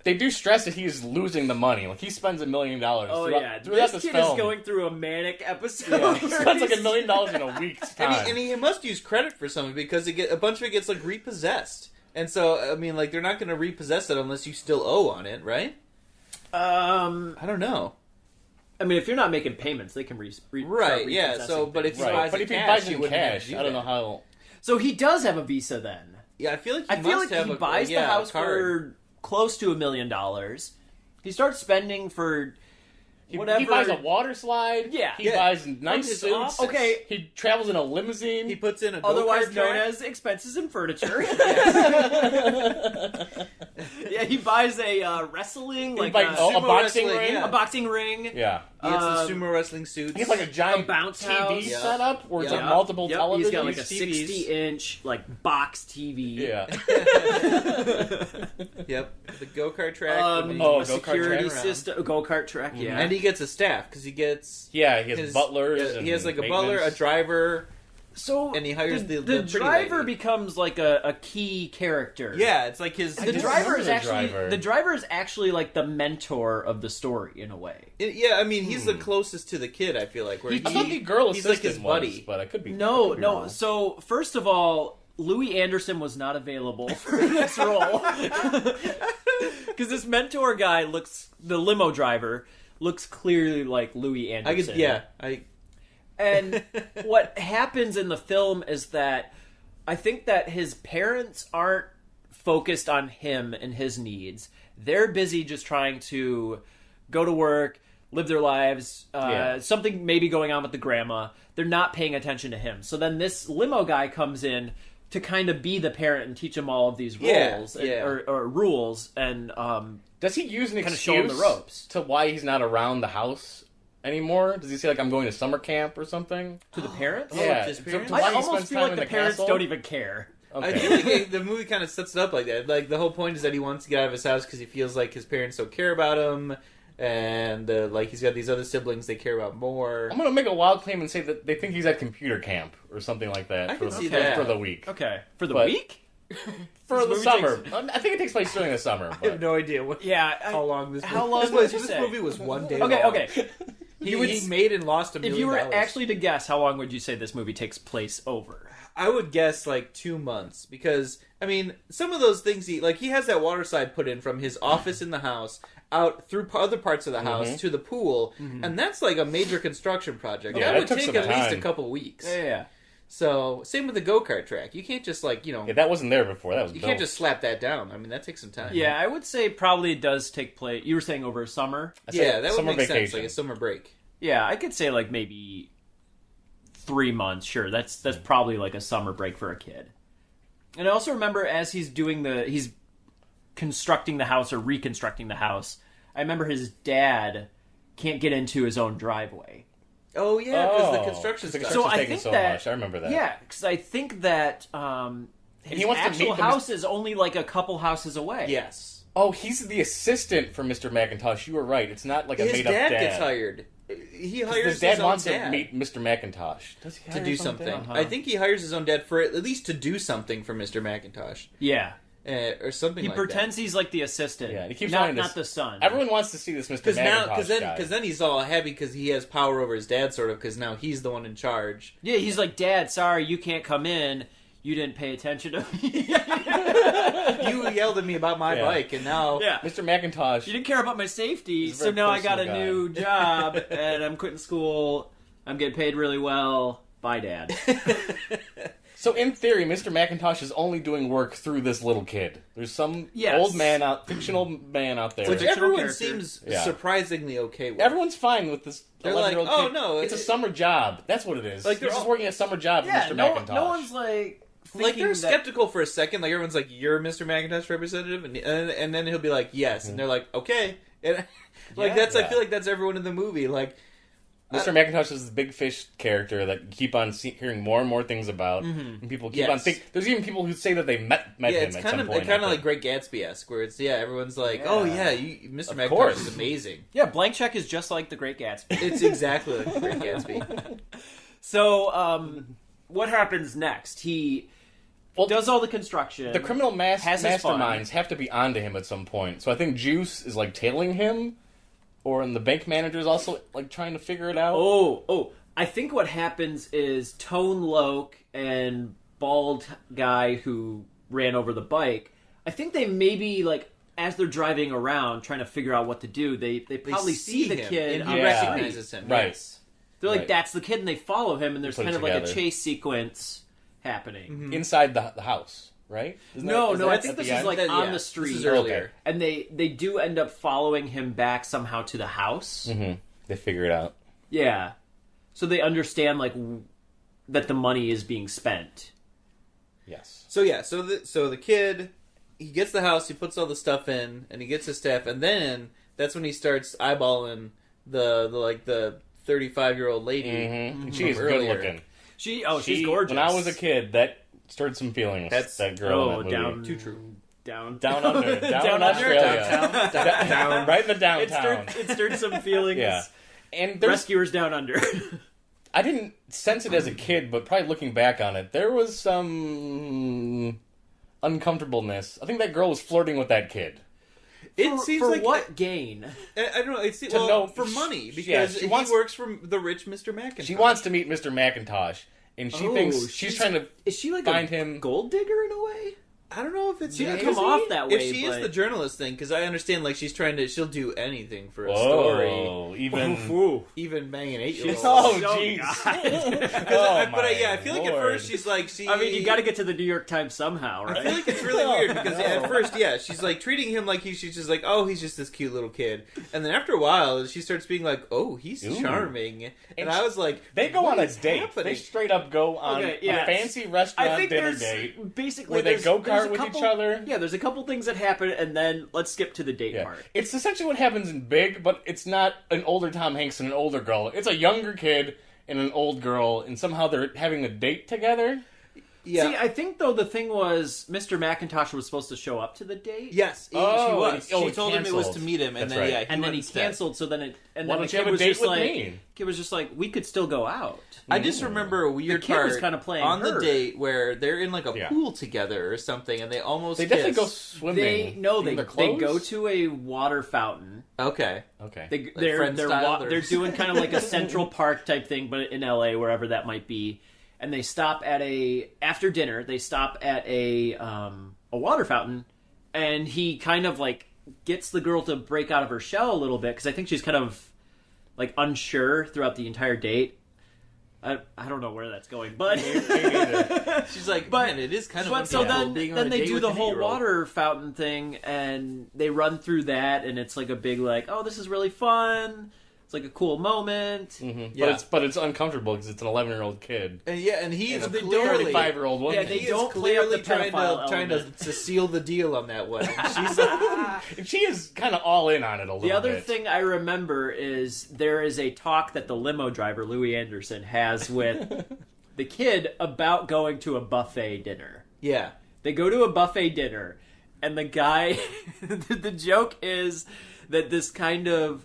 they do stress that he's losing the money. Like he spends $1 million. Oh throughout, yeah, throughout this this kid film. is going through a manic episode. Yeah, he spends like $1 million in a week's time. And he must use credit for something because a bunch of it gets like repossessed. And so, I mean, like, they're not going to repossess it unless you still owe on it, right? Um, I don't know. I mean, if you're not making payments, they can Right, yeah. So, but if he buys But it if he cash, buys he it in wouldn't have cash, to do I don't know that. how. So he does have a Visa then. Yeah, I feel like I feel like he buys the house card. for close to $1 million. He starts spending for whatever. He buys a water slide. Yeah. He Yeah. buys From nice his suits. office. Okay. He travels in a limousine. He puts in a otherwise go-kart known track. as expenses and furniture. Yeah, he buys a wrestling, like buys a, a sumo boxing wrestling, ring. yeah. a boxing ring. Yeah. He has the Um, sumo wrestling suits. He has like a giant bounce TV house. Yeah. setup where it's Yeah. like multiple Yep, televisions. he's got like a TVs. 60-inch like box TV. Yeah. Yep, the go-kart track. Um, when he- Oh, a go-kart security track. system, go-kart track. Yeah, and he gets a staff because he gets Yeah, he has his butlers. yeah, and he has like a butler, a maintenance. driver. so and he hires the the pretty driver lady. becomes like a key character. Yeah, it's like his. The just driver remember is the actually driver. the driver is actually like the mentor of the story in a way. Yeah, I mean he's the closest to the kid. I feel like where I thought the girl he's like assistant his buddy. was, but I could be. No, I could be no. wrong. So first of all, Louis Anderson was not available for this role because this mentor guy the limo driver looks clearly like Louis Anderson. And what happens in the film is that I think that his parents aren't focused on him and his needs. They're busy just trying to go to work, live their lives, Yeah. something maybe going on with the grandma. They're not paying attention to him. So then this limo guy comes in to kind of be the parent and teach him all of these Yeah, roles yeah. or rules and Does he use an Kinda excuse show him the ropes. to why he's not around the house anymore? Does he say like I'm going to summer camp or something? to the parents. Yeah, his to- parents? to I why he almost spends feel time like in the parents castle? don't even care. Okay. I feel like the movie kind of sets it up like that. Like the whole point is that he wants to get out of his house because he feels like his parents don't care about him, and like he's got these other siblings they care about more. I'm gonna make a wild claim and say that they think he's at computer camp or something like that. I can see for, that. for the week. Okay, for the But- week. For This the movie summer. takes- I think it takes place during the summer. I But have no idea Yeah. how long this. How movie, long this would was. you This say? movie was 1 day. Okay, long. okay. He made and lost $1 million. If you were actually to guess, how long would you say this movie takes place over? I would guess like 2 months because I mean some of those things he has that water slide put in from his office in the house out through other parts of the house to the pool, and that's like a major construction project. Yeah, that that would took take some at least a time. couple weeks. Yeah. So same with the go-kart track. You can't just yeah, that wasn't there before. That was you built. can't just slap that down. I mean that takes some time. Yeah, I would say probably it does take place. You were saying over summer? I said Yeah, that would summer make sense. vacation. Like a summer break. Yeah, I could say like maybe 3 months. Sure, that's probably like a summer break for a kid. And I also remember as he's constructing the house or reconstructing the house, I remember his dad can't get into his own driveway. Oh yeah, because the Oh, construction 'cause the stuff. So construction's I taking think so that much. I remember that. Yeah, because I think that his he wants to actual meet the house is only like a couple houses away. Yes, Oh, he's the assistant for Mr. McIntosh. You were right. It's not like a his made-up dad dad. gets hired. He hires His dad his own wants dad to meet Mr. McIntosh. Does he to hire do his own something. dad? Uh-huh. I think he hires his own dad for at least to do something for Mr. McIntosh Yeah. or something. He like pretends he's like the assistant. Yeah, he keeps not, wanting to not the son. Everyone wants to see this Mr. because now McIntosh guy. then he's all happy because he has power over his dad, sort of. Because now he's the one in charge. Yeah, he's like, Dad, sorry, you can't come in. You didn't pay attention to me. You yelled at me about my Yeah. bike, and now Yeah. Mr. McIntosh. You didn't care about my safety, He's a so very now I got a personal guy. new job, and I'm quitting school. I'm getting paid really well. Bye, Dad. So in theory, Mr. McIntosh is only doing work through this little kid. There's some Yes. old man fictional man out there. which fictional everyone character. seems Yeah. surprisingly okay with. Everyone's fine with this. They're like, 11-year-old "Oh, kid. no, it's a summer job. That's what it is. Like, Like they're he's just all- working a summer job yeah, for Mr. no, McIntosh. no one's like like they're thinking that- skeptical for a second. Like everyone's like, "You're Mr. McIntosh representative," and then he'll be like, "Yes," and they're like, "Okay," and like Yeah. that's I Yeah. feel like that's everyone in the movie. Like Mr. McIntosh is the big fish character that you keep on hearing more and more things about, and people keep Yes. on think. There's even people who say that they met yeah, him it's at kind some of point. kind I of like think. Great Gatsby-esque, where it's everyone's like, "Oh yeah, Mr. Of McIntosh course. is amazing." Yeah, Blank Check is just like The Great Gatsby. It's exactly like Great Gatsby. So, what happens next? He does all the construction. The criminal Has his fun. masterminds have to be onto him at some point. So I think Juice is like tailing him, and the bank manager is also like trying to figure it out. Oh, I think what happens is Tone Loc and bald guy who ran over the bike, I think they maybe like as they're driving around trying to figure out what to do, they probably see the him, kid and on he the recognizes street. him. Right. Yes. They're like, Right. that's the kid, and they follow him, and there's Put it kind of like a together. chase sequence happening. Inside the house, right? Isn't No, that- no, I at think the this is end? like That- on yeah, the street. This is earlier. And they do end up following him back somehow to the house. They figure it out. Yeah. So they understand like that the money is being spent. Yes. So yeah, so the kid, he gets the house, he puts all the stuff in, and he gets his stuff, and then that's when he starts eyeballing the 35-year-old lady. And she is Earlier. good looking. She's gorgeous. When I was a kid, that stirred some feelings. That's- that girl in that movie. Too true. Down Down under. Down in under, Australia. Down. Right in the It downtown. stirred some feelings. Yeah. And there's, Rescuers Down Under. I didn't sense it as a kid, but probably looking back on it, there was some uncomfortableness. I think that girl was flirting with that kid. It seems for like what gain? I don't know. It's To well, know- for money yeah, because she he wants- works for the rich Mr. McIntosh. She wants to meet Mr. McIntosh, and she thinks she's trying to Is she like find a him. gold digger in a way? I don't know if it's She didn't because come off that way, If she is but- the journalist thing, because I understand like she'll do anything for a story, Oh, even. even bang an 8-year-old. Oh, Oh, jeez. God. Oh, but my yeah, I feel like at Lord. first she's like I mean, you got to get to the New York Times somehow, right? I feel like it's really weird because at first, yeah, she's like treating him like she's just like, oh, he's just this cute little kid, and then after a while, she starts being like, oh, he's Ooh. charming, and And I was like, They go what on a is date. happening? They straight up go on Okay, a yes. fancy I restaurant think dinner there's date. basically where they there's go-kart a with couple- each other. Yeah, there's a couple things that happen, and then let's skip to the date Yeah. part. It's essentially what happens in Big, but it's not an older Tom Hanks and an older girl. It's a younger kid and an old girl, and somehow they're having a date together. Yeah. See, I think though the thing was Mr. McIntosh was supposed to show up to the date. Yes, she Oh, was. oh, She he told him it was canceled. to meet him, and That's then right. yeah, and then went he instead. canceled. So then it and Why then don't the you kid have a was date just with like, me? kid was just like, we could still go out. I just remember a weird kid part was kinda playing on her. the date where they're in like a Yeah. pool together or something, and they almost They definitely go kiss. swimming. They in their they go clothes? to a water fountain. Okay, Okay. They're Friend-style or- they're doing kind of like a Central Park type thing, but in LA, wherever that might be. And they stop at after dinner. They stop at a water fountain, and he kind of like gets the girl to break out of her shell a little bit because I think she's kind of like unsure throughout the entire date. I don't know where that's going, but she's like, But- man, it is kind of but so uncomfortable being on then a they date do with the an whole 8-year-old. water fountain thing, and they run through that, and it's like a big like, oh, this is really fun. It's like a cool moment. Yeah. But it's uncomfortable because it's an 11-year-old kid. And yeah, and he is And a clearly 35-year-old woman. Yeah, they he don't is play up clearly the trying pedophile to element. seal the deal on that one. She's like, And she is kind of all in on it a little bit. The other thing I remember is there is a talk that the limo driver, Louis Anderson, has with the kid about going to a buffet dinner. yeah, They go to a buffet dinner, and the guy, the joke is that this kind of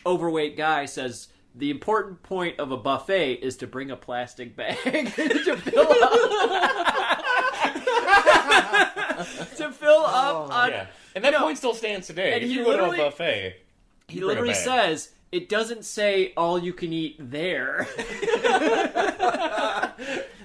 overweight guy says, the important point of a buffet is to bring a plastic bag to fill up on... Yeah. And that No. point still stands today. And If he you go to a literally- buffet, He bring a literally bag. says, it doesn't say all you can eat there.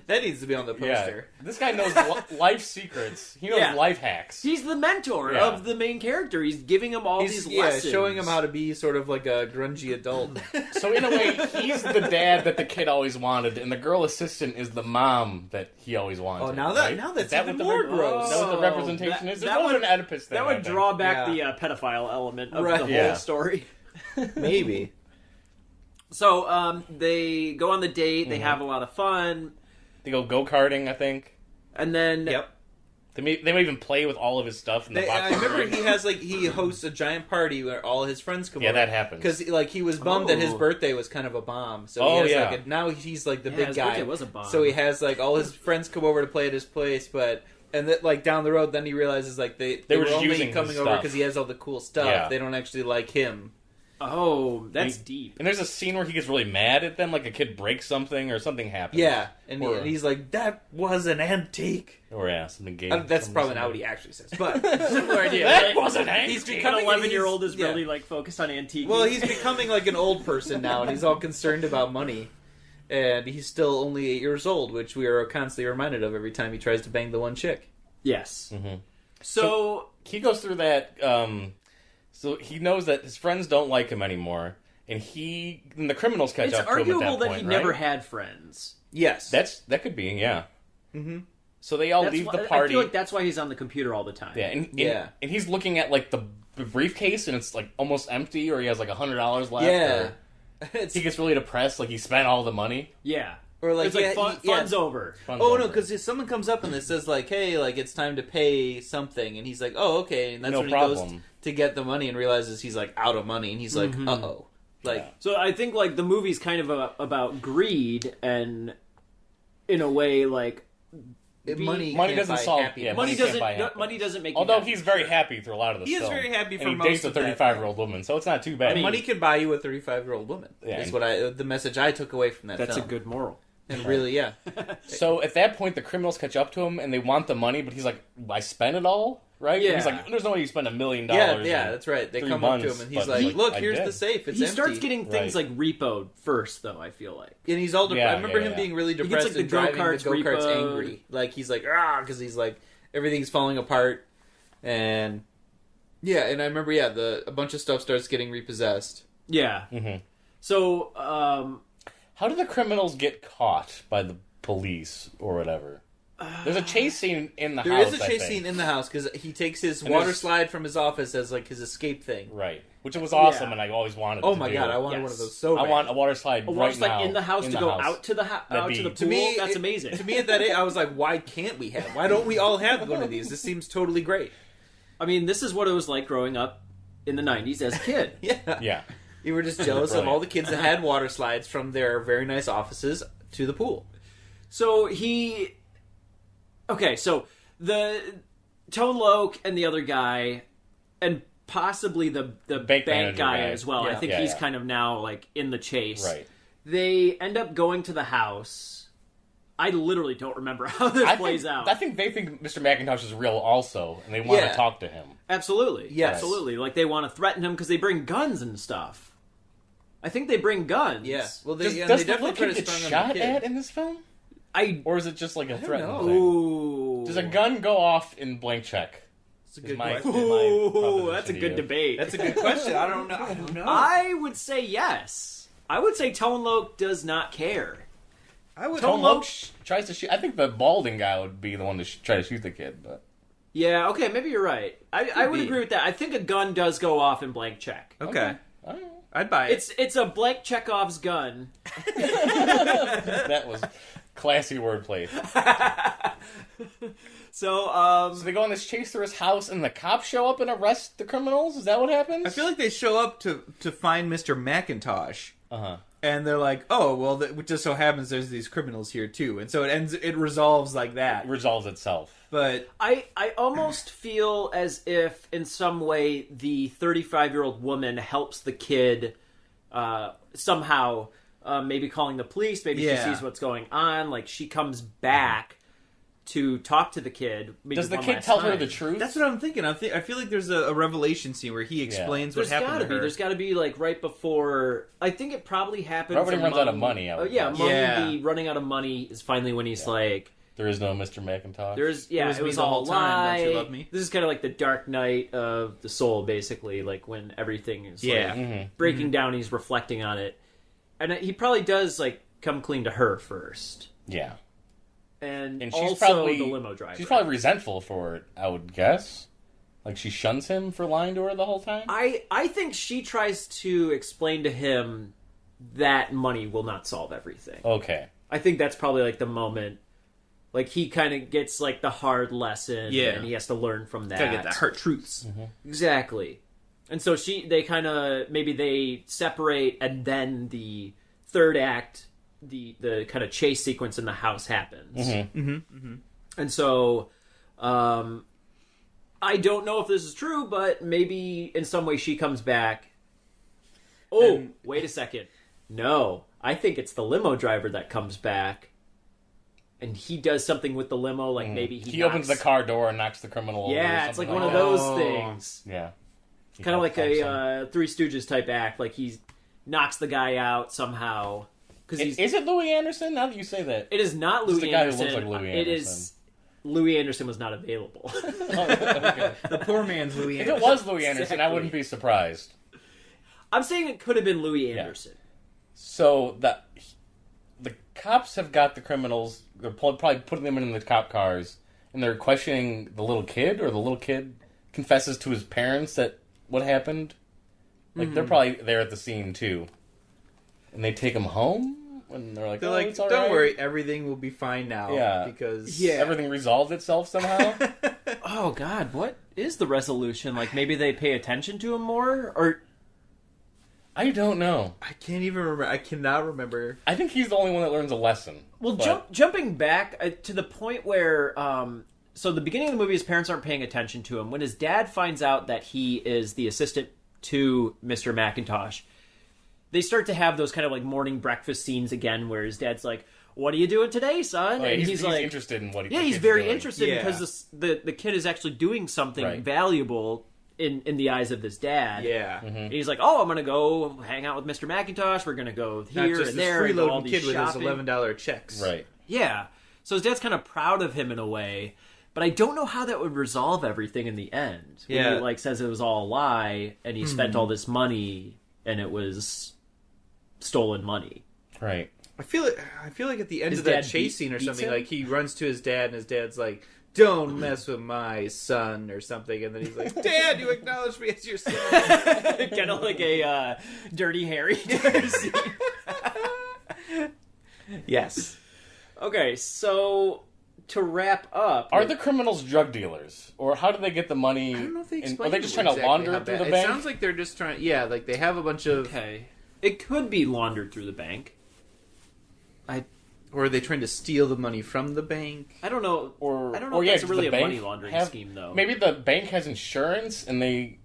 that needs to be on the yeah, poster. this guy knows life secrets. He knows Yeah. life hacks. He's the mentor Yeah. of the main character. He's giving him all He's these lessons. showing him how to be sort of like a grungy adult. So in a way, he's the dad that the kid always wanted, and the girl assistant is the mom that he always wanted. Oh, now right? that's Is that even what the more rep- gross. Is that what the representation that- is? that There's would- an Oedipus thing. That I would think. draw back Yeah. the pedophile element of Right. the whole Yeah. story. Maybe. So they go on the date. They have a lot of fun, They go karting, I think. and then Yep. They may even play with all of his stuff in the box. I remember he hosts a giant party where all his friends come Yeah, over. that happens. Because like he was bummed that his Oh. birthday was kind of a bomb. So Oh, he has, yeah. like now he's like the Yeah, big his guy. birthday was a bomb. So he has like all his friends come over to play at his place, and that like down the road, then he realizes like they were were just only using his coming over stuff. because he has all the cool stuff. Yeah. They don't actually like him. oh, that's He- deep. And there's a scene where he gets really mad at them, like a kid breaks something or something happens. Yeah, and Or- he's like, "That was an antique." Or yeah, something gay. That's probably not what he actually says, but similar idea. That wasn't He's antique. An becoming 11-year-old is yeah. really like focused on antique. Well, he's becoming like an old person now, and he's all concerned about money. And he's still only 8 years old, which we are constantly reminded of every time he tries to bang the one chick. yes. So He goes through that. So he knows that his friends don't like him anymore, and the criminals catch it's up to him at arguable that that point, he right? never had friends. Yes. That could be, yeah. Mm-hmm. So they all That's leave why, the party. I feel like that's why he's on the computer all the time. Yeah, and Yeah. he's looking at like the briefcase, and it's like almost empty, or he has like $100 left. Yeah. Or he gets really depressed, like he spent all the money. Yeah. Or like, It's like yeah, fun's over. Fun's Oh over. no, because someone comes up and it says like, "Hey, like it's time to pay something," and he's like, "Oh, okay," and that's No when he goes problem. to get the money and realizes he's like out of money, and he's like, Mm-hmm. "Uh oh," like So I think like the movie's kind of about greed and in a way like money Money can't doesn't buy solve- happiness. yeah, money can't doesn't buy happiness. money doesn't make you Although happy. he's very happy through a lot of the He is film. very happy for and he most dates a of that. 35-year-old woman, so it's not too bad. Money can buy you a 35-year-old woman. Yeah, is and- what the message I took away from that. That's a film. good moral. And really, yeah, So at that point, the criminals catch up to him, and they want the money, but he's like, "I spent it all, right?" Yeah. He's like, "There's no way you spend $1 million." yeah, that's right. They 3 come up to months, him and he's but like, like, "Look, I here's did." the safe. It's He empty." starts getting things Right. like repoed first, though. I feel like. And he's all Yeah, I remember yeah, him yeah. being really gets, depressed like, the and driving go-karts the go-karts repoed. angry. Like he's like, because he's like everything's falling apart, and yeah, and I remember a bunch of stuff starts getting repossessed. Yeah. Mhm. So How do the criminals get caught by the police or whatever? There's a chase scene in the There house. is a I chase think. scene in the house because he takes his And water there's- slide from his office as like his escape thing. Right, which was awesome, Yeah. and I always wanted. Oh to my do. god, I wanted Yes. one of those so I bad. want a water slide a right water slide now in the house to go out to the out to the be- pool. me, That's amazing. To me, at that age, I was like, why can't we have? Why don't we all have one of these? This seems totally great. I mean, this is what it was like growing up in the '90s as a kid. Yeah. Yeah, You were just jealous of Brilliant. all the kids that had water slides from their very nice offices to the pool. So so the Tone Loc and the other guy, and possibly the bank manager guy guy. as well. I Yeah. think Yeah, he's yeah. kind of now like in the chase. right. They end up going to the house. I literally don't remember how this plays out. I think they think Mr. McIntosh is real also, and they want Yeah. to talk to him. Absolutely. Yes. Absolutely. Like they want to threaten him because they bring guns and stuff. I think they bring guns. Yeah. Well, they, Does, yeah, does they the definitely little try kid to get strong on shot the kid. at in this film? I Or is it just like a threatened know. thing? ooh. Does a gun go off in blank check? That's a Is good my- question. Ooh, proposition that's a to good you. debate. That's a good question. I don't know. I would say yes. I would say Tone Loc does not care. I would. Tone Loc- Loc tries to shoot. I think the balding guy would be the one to try to shoot the kid, but Yeah, okay, maybe you're right. I would be. agree with that. I think a gun does go off in blank check. Okay. I don't know. I'd buy it. It's a blank Chekhov's gun. That was classy wordplay. So, So they go on this chase through his house, and the cops show up and arrest the criminals. Is that what happens? I feel like they show up to find Mr. McIntosh, Uh-huh. and they're like, "Oh, well, it just so happens there's these criminals here too," and so it resolves like that. It resolves itself. But I almost feel as if, in some way, the 35-year-old woman helps the kid somehow, maybe calling the police, maybe Yeah. she sees what's going on, like she comes back to talk to the kid. Maybe Does the one kid last tell her time. the truth? that's what I'm thinking. I feel like there's a revelation scene where he explains what There's happened gotta to be. her. There's gotta be like right before. I think it probably happens. Everybody runs out of among- money, I would yeah, guess. among Yeah. the running out of money is finally when he's like, There is no Mr. McIntosh. "There's It was it me was the all whole time, don't you lie." love me? This is kind of like the dark night of the soul, basically, like when everything is Yeah. like, Mhm. breaking down. He's reflecting on it, and he probably does like come clean to her first, Yeah. and And she's also probably the limo driver. She's probably resentful for it, I would guess. Like she shuns him for lying to her the whole time. I think she tries to explain to him that money will not solve everything. Okay. I think that's probably like the moment, like he kind of gets like the hard lesson, Yeah. and he has to learn from that. Gotta get the hurt truths. Exactly. And so they kind of maybe they separate, and then the third act, the kind of chase sequence in the house happens. And so, I don't know if this is true, but maybe in some way she comes back. Oh, And- wait a second. No, I think it's the limo driver that comes back. And he does something with the limo, like maybe He opens the car door and knocks the criminal over. or Yeah, it's like something one of that. those Oh. things. Yeah. He Kind of like helps him. a Three Stooges type act. Like he knocks the guy out somehow. Because Is it Louis Anderson? Now that you say that, it is not It's Louis the guy who Anderson. looks like Louis It is. Louis Anderson was not available. The poor man's Louis If Anderson. it was Louis Anderson, I Exactly. wouldn't be surprised. I'm saying it could have been Louis Anderson. So the cops have got the criminals. They're probably putting them in the cop cars, and they're questioning the little kid, or the little kid confesses to his parents that what happened. Like they're probably there at the scene too, and they take him home, and they're like, They're "Oh, like, it's all don't right." worry, everything will be fine now. Yeah. Because Everything resolved itself somehow. Oh God, what is the resolution? Like maybe they pay attention to him more, or I don't know. I can't even remember. I cannot remember. I think he's the only one that learns a lesson. well, But- jumping back to the point where, so the beginning of the movie, his parents aren't paying attention to him. When his dad finds out that he is the assistant to Mr. McIntosh, they start to have those kind of like morning breakfast scenes again, where his dad's like, "What are you doing today, son?" Oh, yeah, and he's like, interested in what he. "Yeah, the he's kid's very doing. interested Yeah. because the kid is actually doing something Right. valuable in the eyes of this dad." Yeah. And he's like, "Oh, I'm gonna go hang out with Mr. McIntosh. We're gonna go Not here just and this there and do all freeloading these kid with his shopping." $11 checks. Right. Yeah. So his dad's kind of proud of him in a way, but I don't know how that would resolve everything in the end. When Yeah. he like says it was all a lie and he spent all this money and it was stolen money. Right. I feel like at the end His of that dad chase scene or beats something, him? like he runs to his dad and his dad's like, "Don't mess with my son" or something, and then he's like, "Dad, you acknowledge me as your son." Kind of like a Dirty Harry scene. Yes. Okay, so to wrap up, Are the criminals drug dealers, or how do they get the money? I don't know if they and- explain. Are they just trying to launder it through the It bank? sounds like they're just trying. Yeah, like they have a bunch of. okay, it could be laundered through the bank. Or are they trying to steal the money from the bank? I don't know. Or I don't know or if yeah, that's does really the a bank money laundering have- scheme, though. Maybe the bank has insurance, and they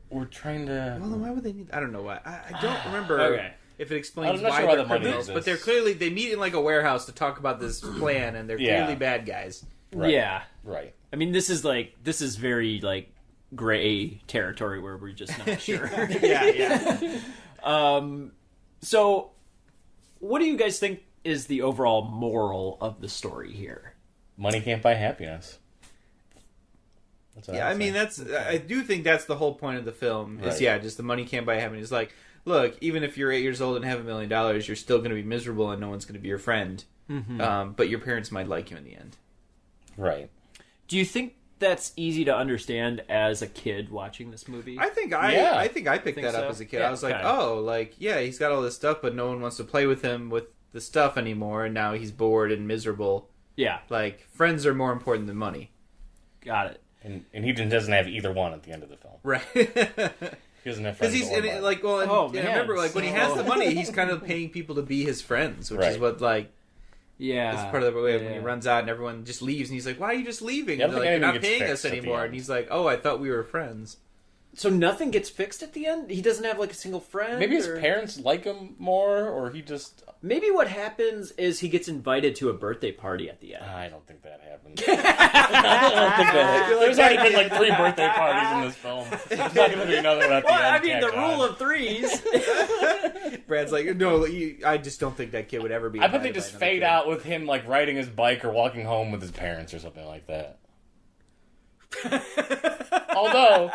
were trying to. Well, then why would they need? I don't know why. I don't remember Okay. if it explains I'm not why sure why they're the money criminals, but exists. they're clearly they meet in like a warehouse to talk about this plan, and they're Yeah. clearly bad guys. Right. Yeah. Right. I mean, this is very like gray territory where we're just not sure. Yeah. So, what do you guys think is the overall moral of the story here? Money can't buy happiness. That's what Yeah, would I mean say. I do think that's the whole point of the film. Is Right. just the money can't buy happiness. It's like, look, even if you're 8 years old and have $1 million, you're still going to be miserable, and no one's going to be your friend. But your parents might like you in the end. Right. Do you think that's easy to understand as a kid watching this movie? I think Yeah. I picked Think that so? up as a kid. Yeah, I was like, okay. oh, like yeah, he's got all this stuff, but no one wants to play with him with the stuff anymore, and now he's bored and miserable. Yeah, Like friends are more important than money. got it. And he doesn't have either one at the end of the film. Right. He doesn't have Because friends. he's or in it, money. like, well, and, Oh, and man. I remember, like, when he has So- the money, he's kind of paying people to be his friends, which is Right. what, like, Yeah, is part of the way when he yeah. runs out and everyone just leaves, and he's like, "Why are you just leaving?" Yeah, I And don't they're think like, "You're not anything paying gets us fixed at the anymore," end. and he's like, "Oh, I thought we were friends." So nothing gets fixed at the end. He doesn't have like a single friend. Maybe his or- parents like him more, or he just. Maybe what happens is he gets invited to a birthday party at the end. I don't think that happened. I don't think that. There's already been like 3 birthday parties in this film. There's not going to be another one at the Well, end. I mean, the tacked rule on. of threes. Brad's like, "No, I just don't think that kid would ever be." I bet they invited by just another fade kid." out with him like riding his bike or walking home with his parents or something like that. Although,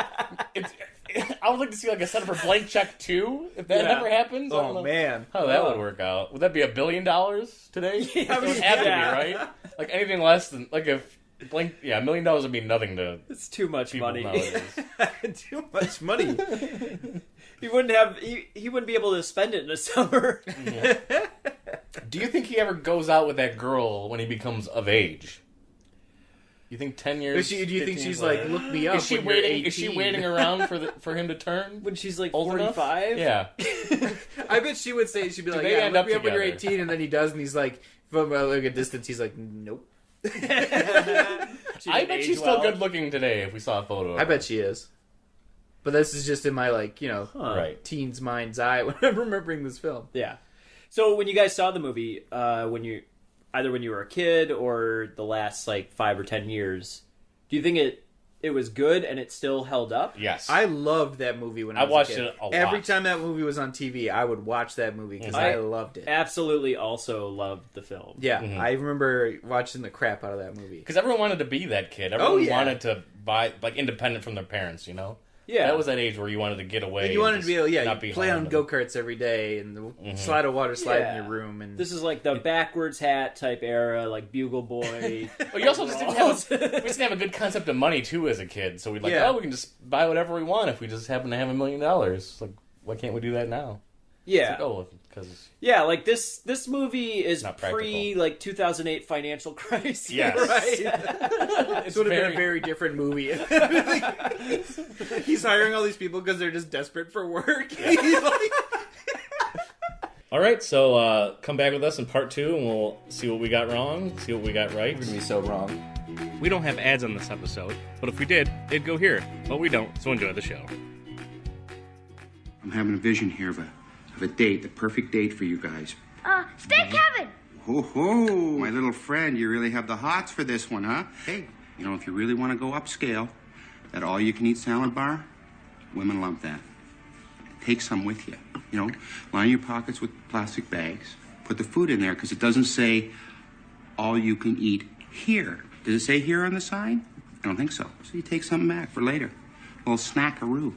I would like to see like a setup for Blank Check 2 if that Yeah. ever happens. I don't Oh know man, how that would work out. Would that be $1 billion today? Yeah, It would have to yeah. be, right? Like anything less than like if $1 million would be nothing to It's too much people money. nowadays. too much money. He wouldn't have. He wouldn't be able to spend it in the summer. Do you think he ever goes out with that girl when he becomes of age? You think 10 years? Do you think 15 she's years like, later? "Look me up"? Is she when you're waiting? Is she 18? waiting around for him to turn? When she's like Old enough? 45. Yeah. I bet she would say she'd be like, they "Yeah, end look up me up when you're together? 18," and then he does, and he's like, from like a distance, he's like, "Nope." She I didn't bet age she's well. still good looking today if we saw a photo of I her. bet she is. But this is just in my Huh. Right. teen's mind's eye when I'm remembering this film. Yeah. So when you guys saw the movie, when you were a kid or the last like 5 or 10 years, do you think good and it still held up. Yes. I loved that movie when I I was watched a kid. it a lot. Every time that movie was on TV, I would watch that movie because I loved it. Absolutely, also loved the film. Yeah, I remember watching the crap out of that movie. Because everyone wanted to be that kid. Everyone wanted to buy, like, independent from their parents, you know? Yeah, That was that age where you wanted to get away. And you wanted and to be able, not you be play on home. go-karts every day and slide a water slide in Yeah. your room. And This is like the backwards hat type era, like Bugle Boy. Well, you also just didn't have a good concept of money, too, as a kid. So we'd like, Yeah. we can just buy whatever we want if we just happen to have $1 million. Like, why can't we do that now? Yeah, It's like, because... yeah. Like this movie is Not pre like 2008 financial crisis. Yes. right? This would have been a very different movie. He's hiring all these people because they're just desperate for work. He's like, All right, so come back with us in part 2, and we'll see what we got wrong, see what we got right. be so wrong. We don't have ads on this episode, but if we did, they'd go here. But we don't, so enjoy the show. I'm having a vision here of a date, the perfect date for you guys. Steak Kevin! Ho ho, my little friend, you really have the hots for this one, huh? Hey, you know, if you really want to go upscale, that all-you-can-eat salad bar, women love that. Take some with you. You know, line your pockets with plastic bags. Put the food in there, because it doesn't say all you can eat here. Does it say here on the sign? I don't think so. So you take something back for later. A little snackaroo.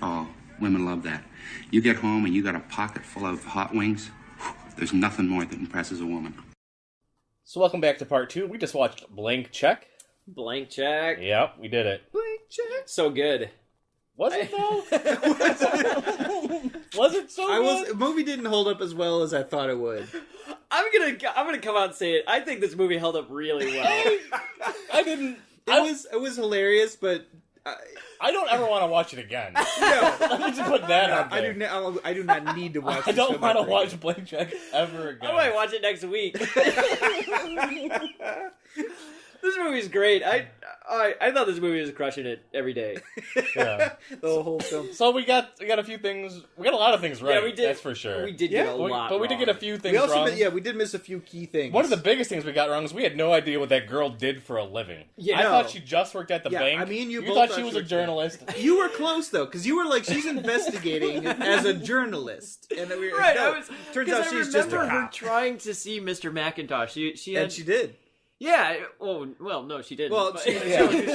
Oh, women love that. You get home and you got a pocket full of hot wings. There's nothing more that impresses a woman. So welcome back to part 2. We just watched Blank Check. Blank check. Yep, we did it. So good. Was it, though? Was it so good? The movie didn't hold up as well as I thought it would. I'm gonna come out and say it. I think this movie held up really well. I didn't... It was hilarious, but I don't ever want to watch it again. no, Let me just put that out there. I do not need to watch. I this don't film want to ever watch Blank Check ever again. I might watch it next week. This movie's great. I thought this movie was crushing it every day. Yeah. the whole film. So we got a few things. We got a lot of things right. Yeah, we did. That's for sure. We did get a but lot, but we did wrong. get a few things We also, wrong. we did miss a few key things. One of the biggest things we got wrong is we had no idea what that girl did for a living. Yeah. I No. thought she just worked at the Yeah, bank. I mean, you both thought thought she she was a worked journalist. You were close though, because you were like, she's investigating as a journalist, and we were, Right. no, turns out she's just a remember her cop, trying to see Mr. McIntosh. She had, and she did. Yeah. Well, no, she didn't. Well, but- she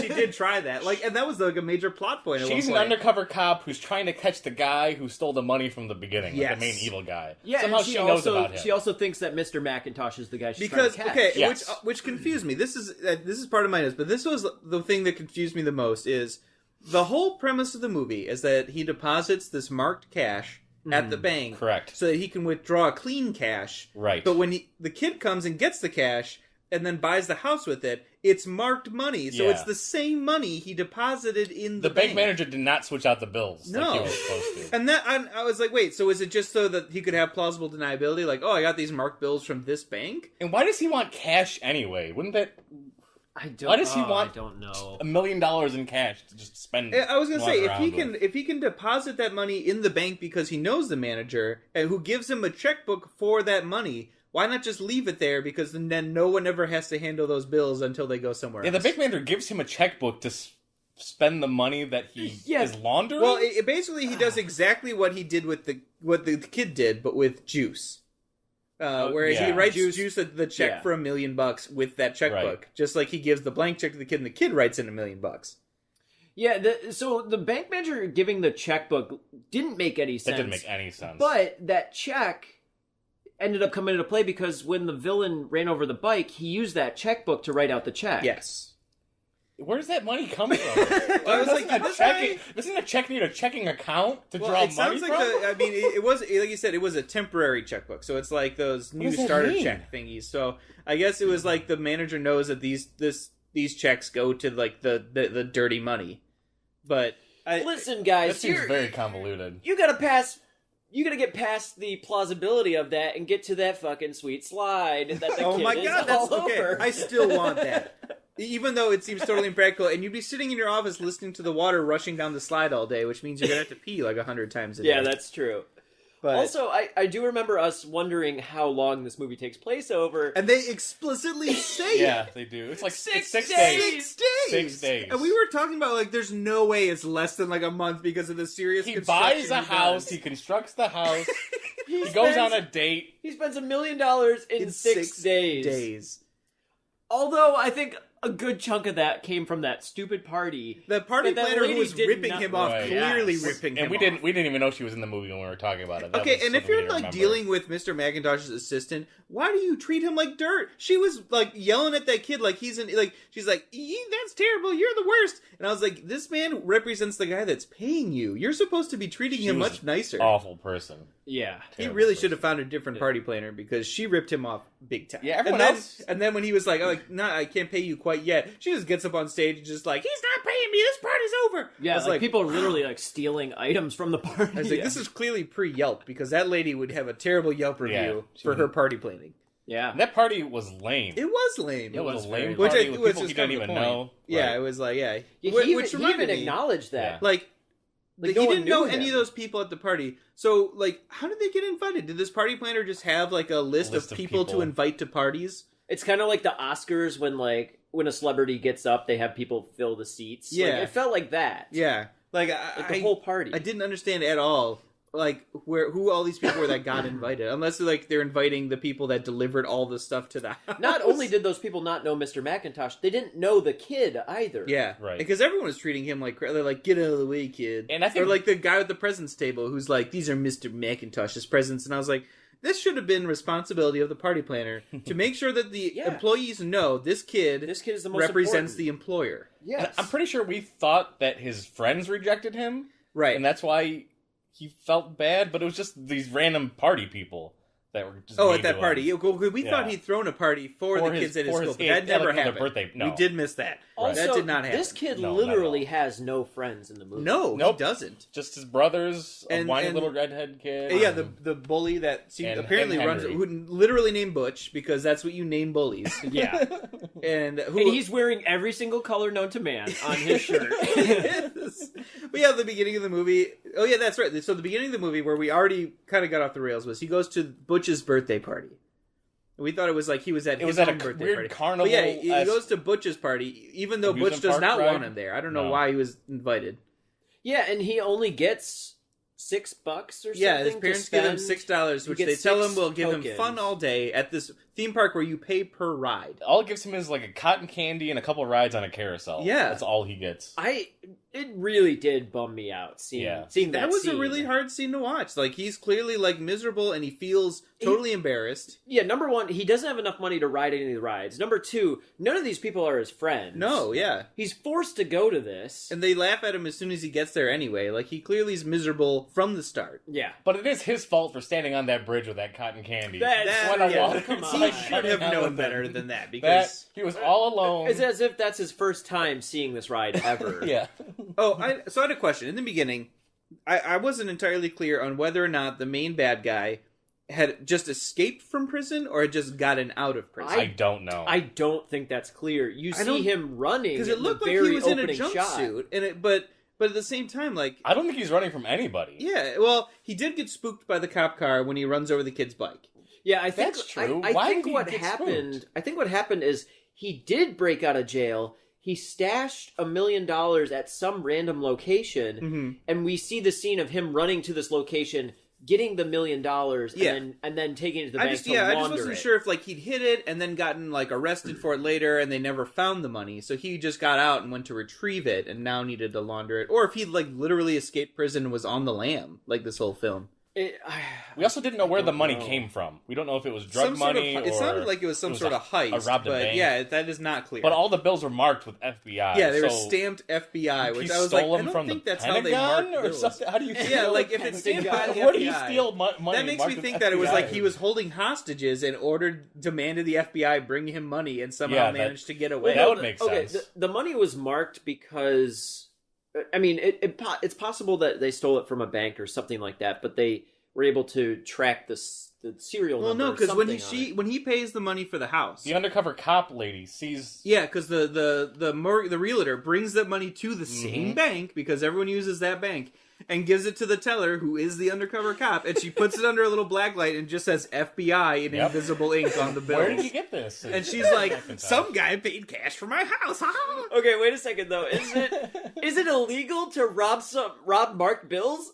did try that, like, and that was like a major plot point. At She's an one point. undercover cop who's trying to catch the guy who stole the money from the beginning, like Yes. the main evil guy. Yeah, Somehow and she knows also, about him. She also thinks that Mr. McIntosh is the guy she's Because trying to catch. okay, Yes. which confused me. This is part of my notes, but this was the thing that confused me the most. Is the whole premise of the movie is that he deposits this marked cash at the bank, Correct. so that he can withdraw clean cash. Right. But when the kid comes and gets the cash and then buys the house with it, it's marked money, so Yeah. it's the same money he deposited in the bank manager did not switch out the bills like he No. was supposed to. And that I was like, wait, so is it just so that he could have plausible deniability? Like, oh, I got these marked bills from this bank. And why does he want cash anyway? Wouldn't that I don't. Why does he want- I don't know. $1 million in cash to just spend? I was gonna say wander around if he can deposit that money in the bank because he knows the manager and who gives him a checkbook for that money, why not just leave it there? Because then no one ever has to handle those bills until they go somewhere Yeah, the else. bank manager gives him a checkbook to spend the money that he Yeah. is laundering. Well, basically he does exactly what he did with what the kid did, but with Juice. Where he yeah. writes Juice the check Yeah. for $1 million with that checkbook, Right. just like he gives the blank check to the kid, and the kid writes in $1 million. Yeah. So the bank manager giving the checkbook didn't make any sense. that didn't make any sense. But that check ended up coming into play because when the villain ran over the bike, he used that checkbook to write out the check. Yes. where's that money coming from? I was like, doesn't a check need a checking account to Well, draw it money sounds like from? I mean, it was like you said, it was a temporary checkbook, so it's like those new does that starter mean? check thingies. So I guess it was like the manager knows that these checks go to like the dirty money, but Listen, that guys, seems you're- very convoluted. you gotta pass. You gotta get past the plausibility of that and get to that fucking sweet slide that the oh kid my is god, that's all okay. over. I still want that. Even though it seems totally impractical, and you'd be sitting in your office listening to the water rushing down the slide all day, which means you're gonna have to pee like 100 times a day. Yeah, that's true. But Also, I do remember us wondering how long this movie takes place over. and they explicitly say Yeah, it. they do. It's like Six it's 6 days. days. 6 days. 6 days. And we were talking about like there's no way it's less than like a month because of the serious He construction buys a he house. does. He constructs the house. he He goes spends- on a date. He spends $1 million in 6 days. Although I think a good chunk of that came from that stupid party. The party But that planner who lady was did ripping not- him off, Right. clearly Yes. ripping him And we off. didn't even know she was in the movie when we were talking about it. That Okay, was and if something you're we like remember. dealing with Mr. McIntosh's assistant, why do you treat him like dirt? She was like yelling at that kid like he's in like she's like, that's terrible, you're the worst. And I was like, this man represents the guy that's paying you. You're supposed to be treating She him was much nicer. awful person. Yeah. He Terrible really person. should have found a different party planner because she ripped him off big time. Yeah, everyone and then, else- And then when he was like, "No, I can't pay you quite yet," she just gets up on stage and just like, "He's not paying me. This party's over." Yeah, I was like, people are literally like stealing items from the party. I was like, "This is clearly pre-Yelp because that lady would have a terrible Yelp review for her party planning." Yeah. And that party was lame. It was lame. It was a lame Which party I- with which people is you kind didn't of the even point. know. Yeah, Right. it was like, yeah. He, Which he reminded even me, acknowledged that. like Like, he no one didn't know knew any him. of those people at the party. So, like, how did they get invited? Did this party planner just have like a list of people to invite to parties? It's kind of like the Oscars when a celebrity gets up, they have people fill the seats. Like, Yeah. it felt like that. Yeah, like Like the whole party. I didn't understand at all, like who all these people were that got invited, unless they're inviting the people that delivered all the stuff to the house. Not only did those people not know Mr. McIntosh, they didn't know the kid either. yeah, Right. because everyone was treating him like they're like, get out of the way, kid. And I think- or like the guy at the presents table who's like, these are Mr. McIntosh's presents, and I was like, this should have been responsibility of the party planner to make sure that the Yeah. employees know this kid This kid is the most represents important. the employer. Yes. I'm pretty sure we thought that his friends rejected him, Right. and that's why he felt bad. But it was just these random party people that were just Oh, mean at that to party. him. We thought Yeah. he'd thrown a party for the kids at his for school, his but kid. that Yeah, never like for their happened. birthday. No. We did miss that. Also, that did not happen. this kid No, not at literally all. has no friends in the movie. No, Nope. he doesn't. Just his brothers, a And- whiny and- little redhead kid. Yeah, the bully that And- apparently and runs, Henry. who literally named Butch because that's what you name bullies. Yeah. and who And he's wearing every single color known to man on his shirt. Yes. But yeah, the beginning of the movie. Oh yeah, that's right. So the beginning of the movie where we already kind of got off the rails was he goes to Butch's birthday party. We thought it was like he was at It his was at own a birthday weird party. carnival. But yeah, he goes to Butch's party, even though Butch Amusement does park not ride? want him there. I don't know No. why he was invited. Yeah, and he only gets $6 or something. Yeah, his to parents give him spend. $6, which He they gets tell 6 him will give him tokens. fun all day at this theme park where you pay per ride. All it gives him is like a cotton candy and a couple rides on a carousel. Yeah. That's all he gets. It really did bum me out seeing that. That was scene. a really hard scene to watch. Like he's clearly like miserable and he feels totally embarrassed. Yeah, number one, he doesn't have enough money to ride any of the rides. Number two, none of these people are his friends. No, yeah. He's forced to go to this. And they laugh at him as soon as he gets there anyway. Like he clearly is miserable from the start. Yeah. But it is his fault for standing on that bridge with that cotton candy. That's When I yeah, walk come inside, on. He should have hanging out known with better him. than that That because he was all alone. It's as if that's his first time seeing this ride ever. Yeah. So I had a question. In the beginning, I wasn't entirely clear on whether or not the main bad guy had just escaped from prison or had just gotten out of prison. I don't know. I don't think that's clear. You I see don't- him running Because in it looked the like very he was in a opening shot. jumpsuit, and but at the same time, like I don't think he's running from anybody. yeah, well, he did get spooked by the cop car when he runs over the kid's bike. Yeah, I think That's true. I Why think did he what get happened. spooked? I think what happened is he did break out of jail. He stashed $1 million at some random location, Mm-hmm. and we see the scene of him running to this location, getting the $1 million, Yeah. and then taking it to the I bank just to launder I just wasn't it. sure if like he'd hit it and then gotten like arrested for it later, and they never found the money, so he just got out and went to retrieve it, and now needed to launder it, or if he like literally escaped prison and was on the lam like this whole film. We also didn't know where the don't money know. came from. We don't know if it was drug Some sort of money it sounded or like it was some sort a- of heist, a robbed a but bank. yeah, that is not clear. But all the bills were marked with FBI. yeah, they were so stamped FBI, he which I was stole like, I them don't from think the that's how they Pentagon mark or bills. something. How do you? Yeah, like if it's stamped by the Where do you FBI, steal money? That makes me marked with think that it was like FBI? he was holding hostages and demanded the FBI bring him money and somehow Yeah, that- managed to get away. that would make Okay, sense. the money was marked because, I mean, it's possible that they stole it from a bank or something like that, but they were able to track the serial Well, number. no, because when something on it. when he pays the money for the house, The undercover cop lady sees. yeah, because the realtor brings that money to the Mm-hmm. same bank because everyone uses that bank, and gives it to the teller, who is the undercover cop, and she puts it under a little black light and just says FBI in invisible ink on the bill. Where did you get this? And she's like, some guy paid cash for my house, huh? Okay, wait a second though. Is it illegal to rob marked bills?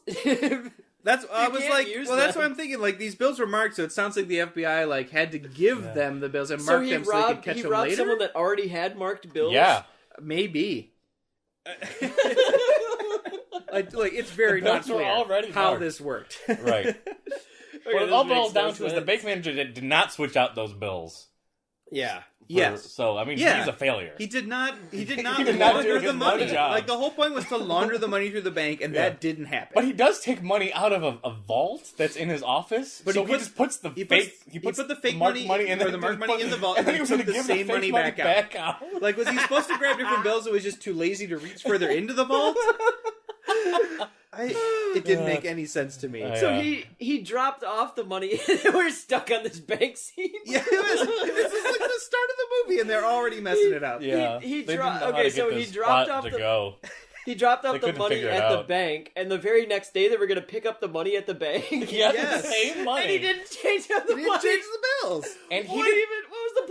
That's I was can't like, use well, that's them. what I'm thinking. Like these bills were marked, so it sounds like the FBI like had to give them the bills and So mark he them so they could robbed catch them later. someone that already had marked bills. Yeah. Maybe. Like it's very The not bills were clear already how marked. this worked. Right. Okay, What it this all makes boils no down to is the sense. bank manager did not switch out those bills. Yeah. Yes. So, I mean, Yeah. he's a failure. He did not He did not do launder his the money. job. Like the whole point was to launder the money through the bank, and that didn't happen. But he does take money out of a vault that's in his office. But so he just puts the he fake. puts the fake marked money in or the marked money in the vault, and then he and was he going took to the give same the money money back out. like, was he supposed to grab different bills, or was he just too lazy to reach further into the vault? It didn't make any sense to me. So Yeah. he dropped off the money and we're stuck on this bank scene. Yeah, this is like the start of the movie, and they're already messing it up. Yeah, he they dro- didn't know how okay, to so get he this dropped spot off to the- go. He dropped off They the couldn't money figure it at the out. bank, and the very next day they were going to pick up the money at the bank. Yeah, Yes. the same money. And he didn't change out the He money. didn't change the bills. And he What didn't- even? What was the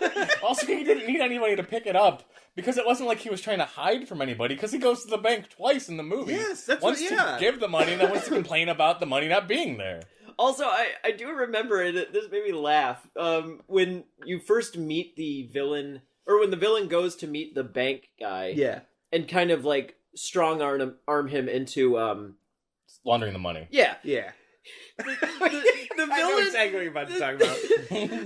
point? And also he didn't need anybody to pick it up because it wasn't like he was trying to hide from anybody. Because he goes to the bank twice in the movie. Yes, that's once what- yeah. to give the money, and then once to complain about the money not being there. Also, I do remember it. This made me laugh. When you first meet the villain, or when the villain goes to meet the bank guy, Yeah. and kind of like strong arm him into Laundering the money. yeah. Yeah. The I know villain exactly what you're about to talk about.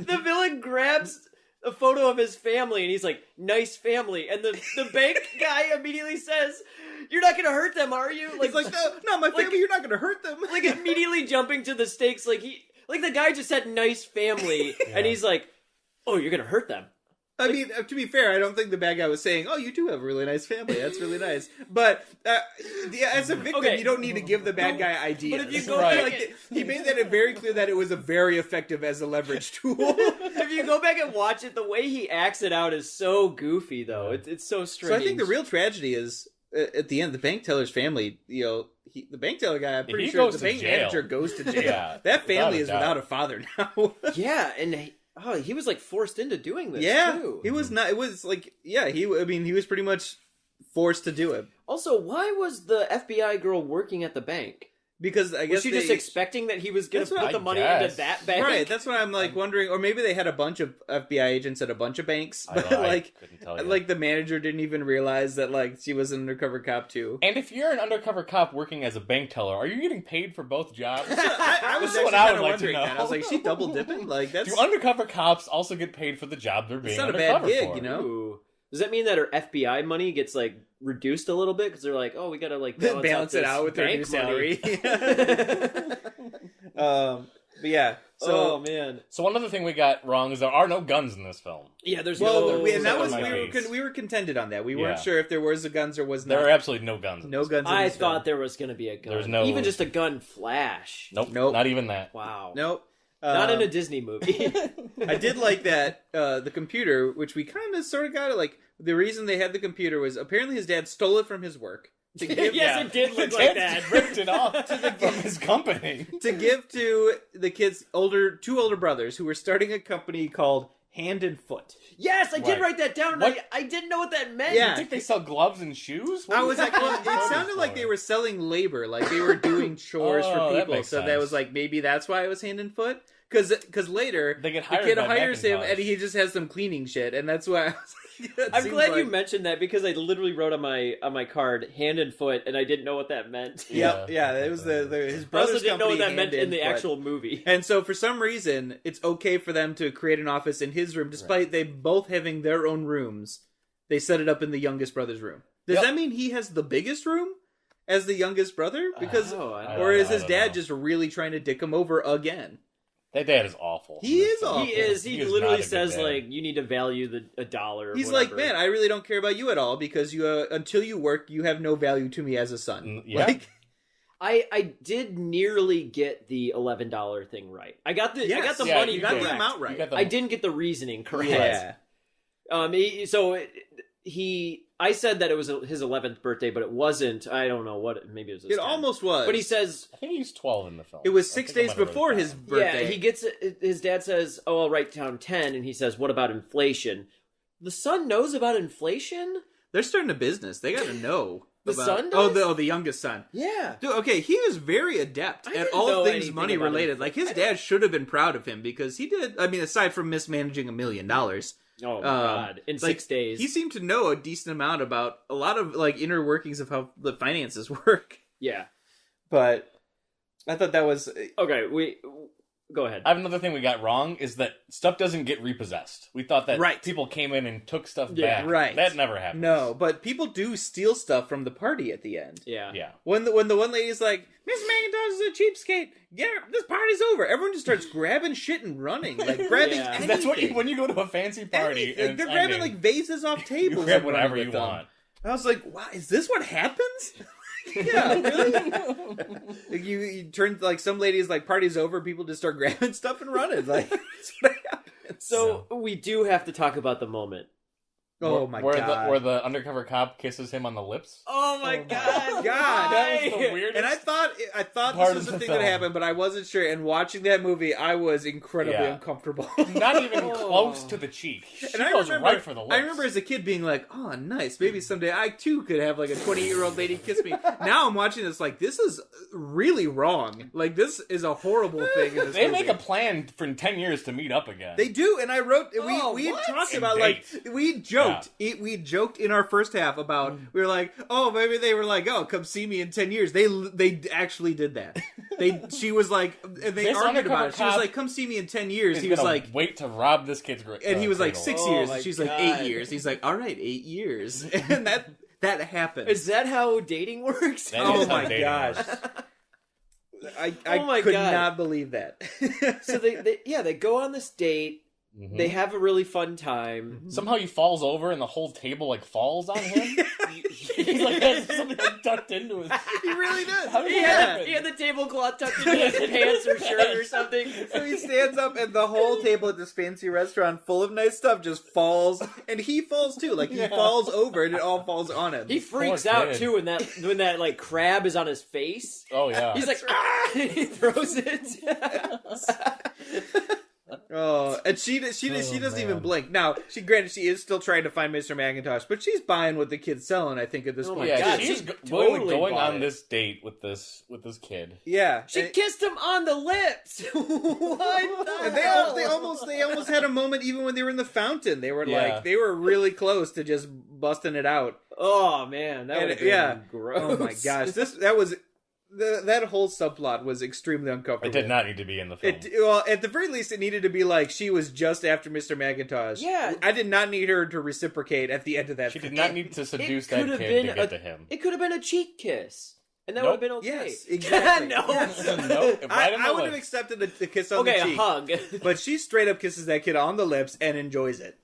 the villain grabs a photo of his family and he's like, nice family, and the bank guy immediately says, you're not gonna hurt them, are you? He's like, no, my family, you're not going to hurt them. like immediately jumping to the stakes, like the guy just said nice family and he's like, oh, you're gonna hurt them. I mean, to be fair, I don't think the bad guy was saying, "Oh, you do have a really nice family. That's really nice." But as a victim, Okay. you don't need to give the bad guy ideas. But if you go Right. back, Like, he made that very clear that it was a very effective as a leverage tool. if you go back and watch it, the way he acts it out is so goofy, though. It's so strange. So I think the real tragedy is at the end, the bank teller's family. You know, the bank teller guy. I'm pretty He sure goes the to bank jail. manager goes to jail. Yeah, That family without a is doubt. without a father now. yeah, and he was like forced into doing this. Yeah, too. he was not. It was like, yeah, he was pretty much forced to do it Also, why was the FBI girl working at the bank? because I guess Was she just expecting that he was going to That's what put the I money guess. into that bank? Right, that's what I'm like wondering, or maybe they had a bunch of FBI agents at a bunch of banks, I but don't know, I like, couldn't tell you. like the manager didn't even realize that like she was an undercover cop too. And if you're an undercover cop working as a bank teller, are you getting paid for both jobs? I was This is what actually I kind would of like to wondering know. that. I was like, she double dipping? Like that's Do undercover cops also get paid for the job they're being not a bad undercover gig, for? you know? Ooh. Does that mean that her FBI money gets like reduced a little bit because they're like, oh, we gotta like balance it this out with their bank new salary. money. But yeah, oh so man, So one other thing we got wrong is there are no guns in this film. yeah. There's well, no. and that that was was my case. we were contended on that. We Yeah. weren't sure if there was a guns or was There not. are absolutely no guns. In No this guns. In I this thought film. there was gonna be a gun. There's no- even just a gun flash. Nope, Nope. not even that. Wow. Nope. Not in Um, a Disney movie. I did like that the computer, which we kind of sort of got it. Like the reason they had the computer was apparently his dad stole it from his work to give Yes, it did look like Dad that. ripped it off from his company. to give to the kids' two older brothers who were starting a company called Hand and Foot. Yes, I did Right. write that down. And What? I didn't know what that meant. Yeah. You think they sell gloves and shoes? What I is was that like, well, called it coded sounded like for? they were selling labor, like they were doing chores Oh, for that people. makes So that sense. was like maybe that's why it was Hand and Foot. Because later They get the hired kid by hires him Macintosh. and he just has some cleaning shit, and that's why I was like, that I'm seems glad you like- mentioned that because I literally wrote on my card hand and foot, and I didn't know what that meant. Yep, Yeah. yeah, it was his I also brother's didn't know what company, that meant Hand in the and Foot. actual movie. And so, for some reason, it's okay for them to create an office in his room, despite they both having their own rooms. They set it up in the youngest brother's room. Does Yep. that mean he has the biggest room as the youngest brother? Because, Oh, I don't or know. is I his don't dad know. just really trying to dick him over again? That dad is awful. He is awful. He is. He, He is literally not a good says dad. like, "You need to value a dollar." Or He's whatever. like, man, I really don't care about you at all because you until you work, you have no value to me as a son. Yeah. Like, I did nearly get the $11 thing right. I got the Yes. money you got the correct. amount right. You got the- I didn't get the reasoning correct. yeah. So I said that it was his 11th birthday, but it wasn't. I don't know what. Maybe it was. His It 10th. almost was. But he says, I think he's 12 in the film. it was I 6 think I days might have before wrote it his down. birthday. yeah, he gets his dad says, "Oh, I'll write down 10," and he says, "What about inflation?" The son knows about inflation. They're starting a business. They got to know. The about- son Oh, does? the youngest son. Yeah. Dude, okay, he is very adept I at didn't all know things anything money about related. him. Like his dad should have been proud of him because he did. I mean, aside from mismanaging $1 million, Oh my god! In 6 days, he seemed to know a decent amount about a lot of like inner workings of how the finances work. yeah. But I thought that was Okay, we go ahead. I have another thing we got wrong is that stuff doesn't get repossessed. We thought that Right. people came in and took stuff Yeah, back. right. That never happened. no, but people do steal stuff from the party at the end. Yeah. Yeah. When the one lady's like, Miss McIntosh is a cheapskate. Get her, this party's over. Everyone just starts grabbing shit and running, like grabbing. Yeah. 'Cause anything. That's what you, when you go to a fancy party Anything. and They're it's grabbing ending, like vases off you tables. grab and running whatever with you them. want. I was like, wow, is this what happens? Yeah, really? Like, you turn, like, some ladies, like, party's over, people just start grabbing stuff and running. Like, that's what happens. So we do have to talk about the moment. Oh my where god. where the undercover cop kisses him on the lips. Oh my god! God. That was the weirdest. And I thought part this was of the the thing film. that happened, but I wasn't sure. And watching that movie, I was incredibly Yeah. uncomfortable. Not even Oh. close to the cheek. She And I goes remember, right for the lips. I remember as a kid being like, "Oh, nice. Maybe someday I too could have like a 28-year-old lady kiss me." Now I'm watching this like this is really wrong. Like this is a horrible thing. In this They movie. make a plan for 10 years to meet up again. They do, and I wrote. Oh, We had what? talked And about like date. we joked. We joked in our first half about we were like, oh, maybe they were like, oh, come see me in 10 years. They actually did that. She was like, and they This argued about undercover it. She was cop like, come see me in 10 years. He's He was gonna like, wait to rob this kid's and he was like cradle. 6 Oh years. my And she's like God. 8 years. He's like, all right, 8 years, and that happened. Is that how dating works? That Oh is how my dating gosh. works. I Oh my could God. not believe that. So they go on this date. Mhm. They have a really fun time. Somehow he falls over and the whole table like falls on him. He's like has something like tucked into his. He really does. How did He that had, happen? he had the tablecloth tucked into his pants or shirt or something. So he stands up, and the whole table at this fancy restaurant full of nice stuff just falls, and he falls too. Like he falls over, and it all falls on him. He freaks Poor out kid. too when that like crab is on his face. Oh yeah. He's like, ah! He throws it. Oh, and she doesn't even man. blink. Now, she is still trying to find Mr. McIntosh, but she's buying what the kid's selling. I think at this Oh point. my yeah, God, she's she willingly totally going bought on it. this date with this kid. Yeah, She and, kissed him on the lips. What the and hell? they almost had a moment even when they were in the fountain. They were Yeah. like they were really close to just busting it out. Oh man, that And would have been yeah. gross. Oh my gosh, that whole subplot was extremely uncomfortable. It did not need to be in the film. Well, at the very least, it needed to be like she was just after Mr. McIntosh. Yeah. I did not need her to reciprocate at the end of that. She did not need to seduce could that have kid to been get to him. It could have been a cheek kiss, and that Nope. would have been okay. Yes, exactly. no. Yes. Nope, right in the I would have lips. accepted the kiss on Okay, the a cheek, hug. but she straight up kisses that kid on the lips and enjoys it.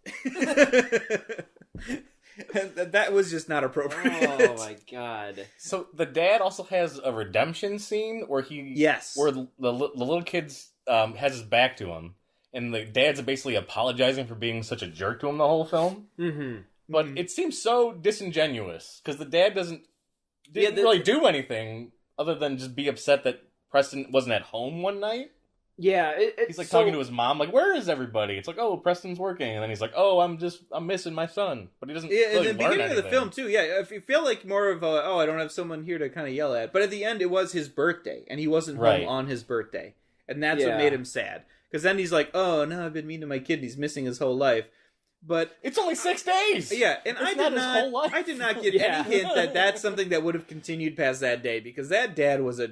And that was just not appropriate. Oh my god. So the dad also has a redemption scene where where the little kid's has his back to him, and the dad's basically apologizing for being such a jerk to him the whole film. Mm-hmm. But it seems so disingenuous because the dad didn't Yeah, really do anything other than just be upset that Preston wasn't at home one night. Yeah, He's like talking to his mom, like, "Where is everybody?" It's like, "Oh, Preston's working," and then he's like, "Oh, I'm missing my son," but he doesn't. Yeah, really in the learn beginning of the anything. film too. Yeah, if you feel like more of a I don't have someone here to kind of yell at. But at the end, it was his birthday, and he wasn't Right. home on his birthday, and that's what Yeah. made him sad. Because then he's like, "Oh no, I've been mean to my kid. And he's missing his whole life." But It's only 6 days. yeah, and It's not his whole life. I did not get Yeah. any hint that that's something that would have continued past that day because that dad was a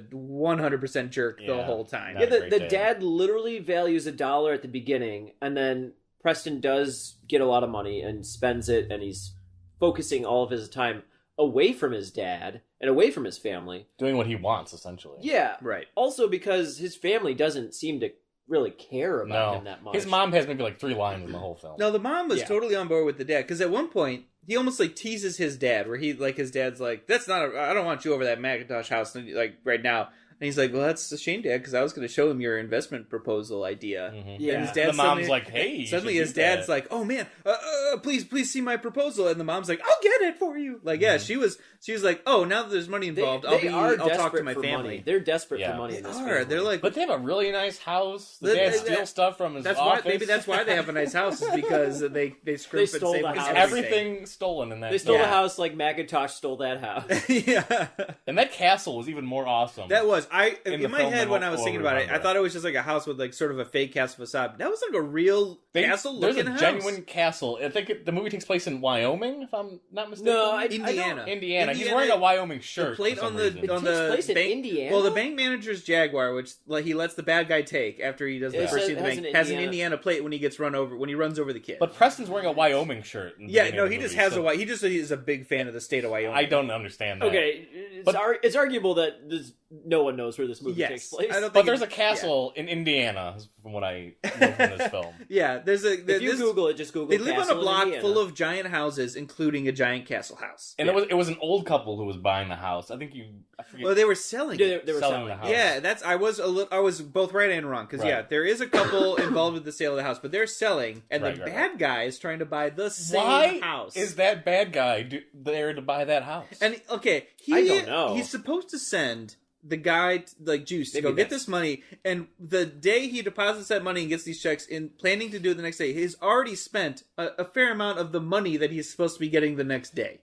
100% jerk the Yeah. whole time. Not Yeah, a the great dad dad. literally values $1 at the beginning, and then Preston does get a lot of money and spends it, and he's focusing all of his time away from his dad and away from his family. Doing what he wants, essentially. Yeah. Right. Also because his family doesn't seem to really care about him that much. His mom has maybe like 3 lines in the whole film. No, the mom was Yeah. totally on board with the dad because at one point he almost like teases his dad, where his dad's like, "That's not I don't want you over that Macintosh house like right now," and he's like, "Well, that's a shame, Dad, because I was going to show him your investment proposal idea." Mhm. Yeah. And his dad The mom's suddenly- like, "Hey, you suddenly should his do dad's that." like, "Oh man, please see my proposal. And the mom's like, I'll get it for you. Like, yeah, she was like, oh, now that there's money involved, They are I'll talk to desperate my for family. money. They're desperate Yeah. for money. They in this are. family. They're like, But they have a really nice house. The They- dad they- steals stuff from his that's office. why. Maybe that's why they have a nice house, is because they scrimp stole and the save house. everything stolen in that. They stole Yeah. the house like Macintosh stole that house. yeah. And that castle was even more awesome. That was In in the my film head than when I was what thinking we about it. I remember. thought it was just like a house with like sort of a fake castle facade. That was like a real castle There's looking a house. genuine castle. I think the movie takes place in Wyoming, if I'm not mistaken. No, I Indiana. Indiana. He's wearing a Wyoming shirt. The plate for some on the reason. on takes the place in bank, Indiana? Well, the bank manager's Jaguar, which like he lets the bad guy take after he does the It first says- scene of the has bank, an has an Indiana- Indiana plate when he gets run over when he runs over the kid. But Preston's wearing a Wyoming shirt. In the yeah, beginning no, of the he just movie, has so a he just is a big fan of the state of Wyoming. I don't understand that. Okay, it's arguable that no one knows where this movie Yes, takes place. I don't But think there's a it- castle in Indiana, from what I know from this film. Yeah, there's a if you Google it, just Google. They live on Castle a in block Indiana. full of giant houses, including a giant castle house. And it was an old couple who was buying the house. I forget. Well, they were selling. it. They were Selling selling the it. house. Yeah, I was both right and wrong because Right. yeah, there is a couple involved with the sale of the house, but they're selling, and Right, the right, bad guy is trying to buy the same Why house. is that bad guy there to buy that house? And okay, I don't know. He's supposed to send the guy like Juice to Maybe go get that's- this money, and the day he deposits that money and gets these checks, in planning to do it the next day, he's already spent a fair amount of the money that he's supposed to be getting the next day.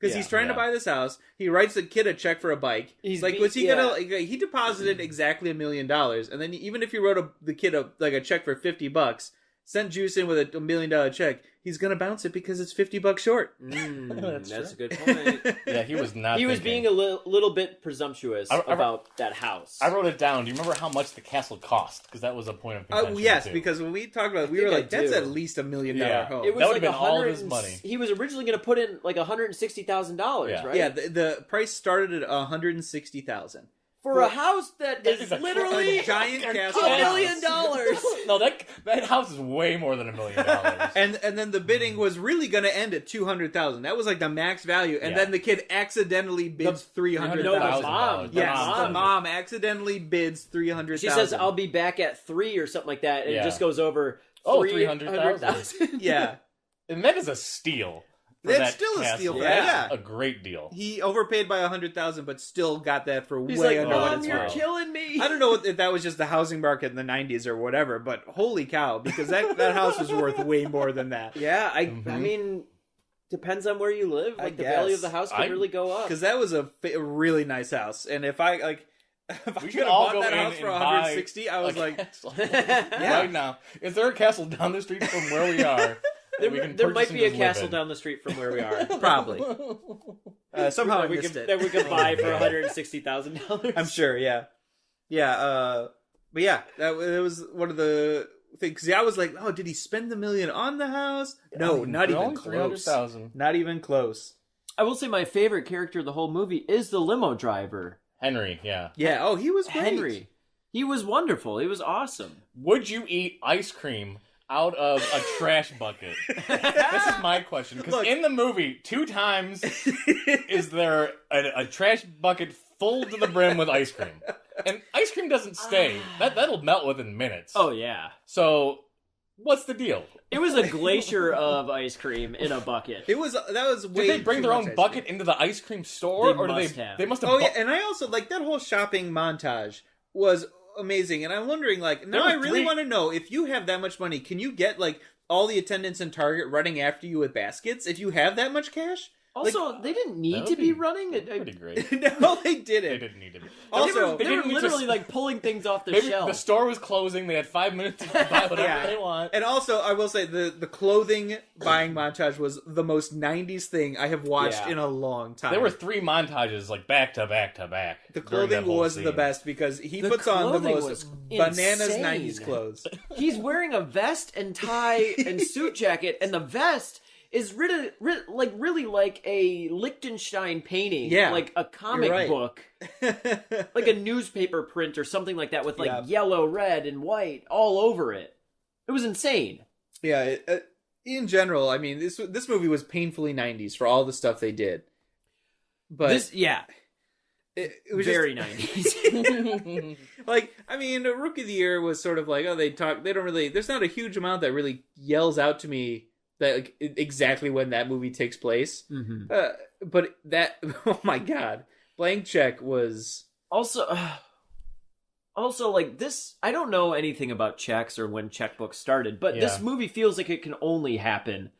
Because he's trying to buy this house, he writes the kid a check for a bike. He's like, be- was he yeah. gonna? Like, he deposited exactly $1 million, and then even if he wrote the kid a check for $50, sent Juice in with a $1 million check, he's gonna bounce it because it's $50 short. That's a good point. yeah, he was not. He was thinking. being a little bit presumptuous I- about that house. I wrote it down. Do you remember how much the castle cost? Because that was a point of contention. Yes, too. because when we talked about it, we were think I like, that's do. at least $1 million Yeah. home. It was That like would've been all of 100 his money. He was originally going to put in like $160,000, Yeah. right? Yeah, the price started at $160,000 for a house that is is a- literally a giant castle. $1 million. no, that house is way more than $1 million. And then the bidding was really going to end at $200,000. That was like the max value. And Yeah. then the kid accidentally bids $300,000. No, the mom. Yes, The the mom accidentally bids $300,000. She says, "I'll be back at 3 or something like that," and Yeah. it just goes over. Oh, 300,000. Yeah, And that is a steal. for It's that still a castle. steal for that, yeah. A great deal. He overpaid by $100,000, but still got that for He's way like, under what "Mom, it's you're worth. killing me." I don't know if that was just the housing market in the 90s or whatever, but holy cow, because that house was worth way more than that. Yeah, I mean, depends on where you live. I Like the value of guess. the house can really go up. Because that was a really nice house, and if I like, if I We could should have all bought go that in house and for buy 160, I was a like, castle. Right now. Is there a castle down the street from where we are? that we can There purchase might be a and just live castle in? down the street from where we are. probably. Somehow I that we missed could, it. that we could buy for $160,000. I'm sure, yeah, yeah. But yeah, that was one of the things. I was like, oh, did he spend the $1 million on the house? No, not even Only close. 300,000. Not even close. I will say my favorite character of the whole movie is the limo driver, Henry, yeah. Yeah. Oh, he was great. Henry. He was wonderful. He was awesome. Would you eat ice cream out of a trash bucket? This is my question. Because Look. in the movie, 2 times is there a trash bucket full to the brim with ice cream. And ice cream doesn't stay. That'll melt within minutes. Oh yeah, So, what's the deal? it was a glacier of ice cream in a bucket. It was that was way. Did they bring too their much own ice bucket cream. into the ice cream store? They or must did have. they must have Oh yeah, and I also like that whole shopping montage was amazing, and I'm wondering like now There I were really 3 want to know if you have that much money, can you get like all the attendants in Target running after you with baskets if you have that much cash? Also, they didn't need That to would be be running. pretty great. No, they They didn't. didn't need to be. Also, they were didn't need to literally s- like pulling things off the Maybe shelf. the store was closing. They had 5 minutes to buy whatever Yeah. they want. And also, I will say the clothing buying montage was the most '90s thing I have watched Yeah. in a long time. There were 3 montages like back to back to back. the during that clothing whole was the scene. best because he The puts on the clothing most was bananas insane. '90s clothes. He's wearing a vest and tie and suit jacket, and the vest is really like a Liechtenstein painting, Yeah, like a comic right. book, like a newspaper print or something like that, with like Yeah. yellow, red, and white all over it. It was insane. Yeah, in general, I mean, this movie was painfully '90s for all the stuff they did. But it was very just, 90s. like, I mean, Rookie of the Year was sort of like, oh, they don't really. There's not a huge amount that really yells out to me that like, exactly when that movie takes place. Mm-hmm. But that, oh my god, Blank Check was Also, like this, I don't know anything about checks or when checkbooks started, but this Yeah. movie feels like it can only happen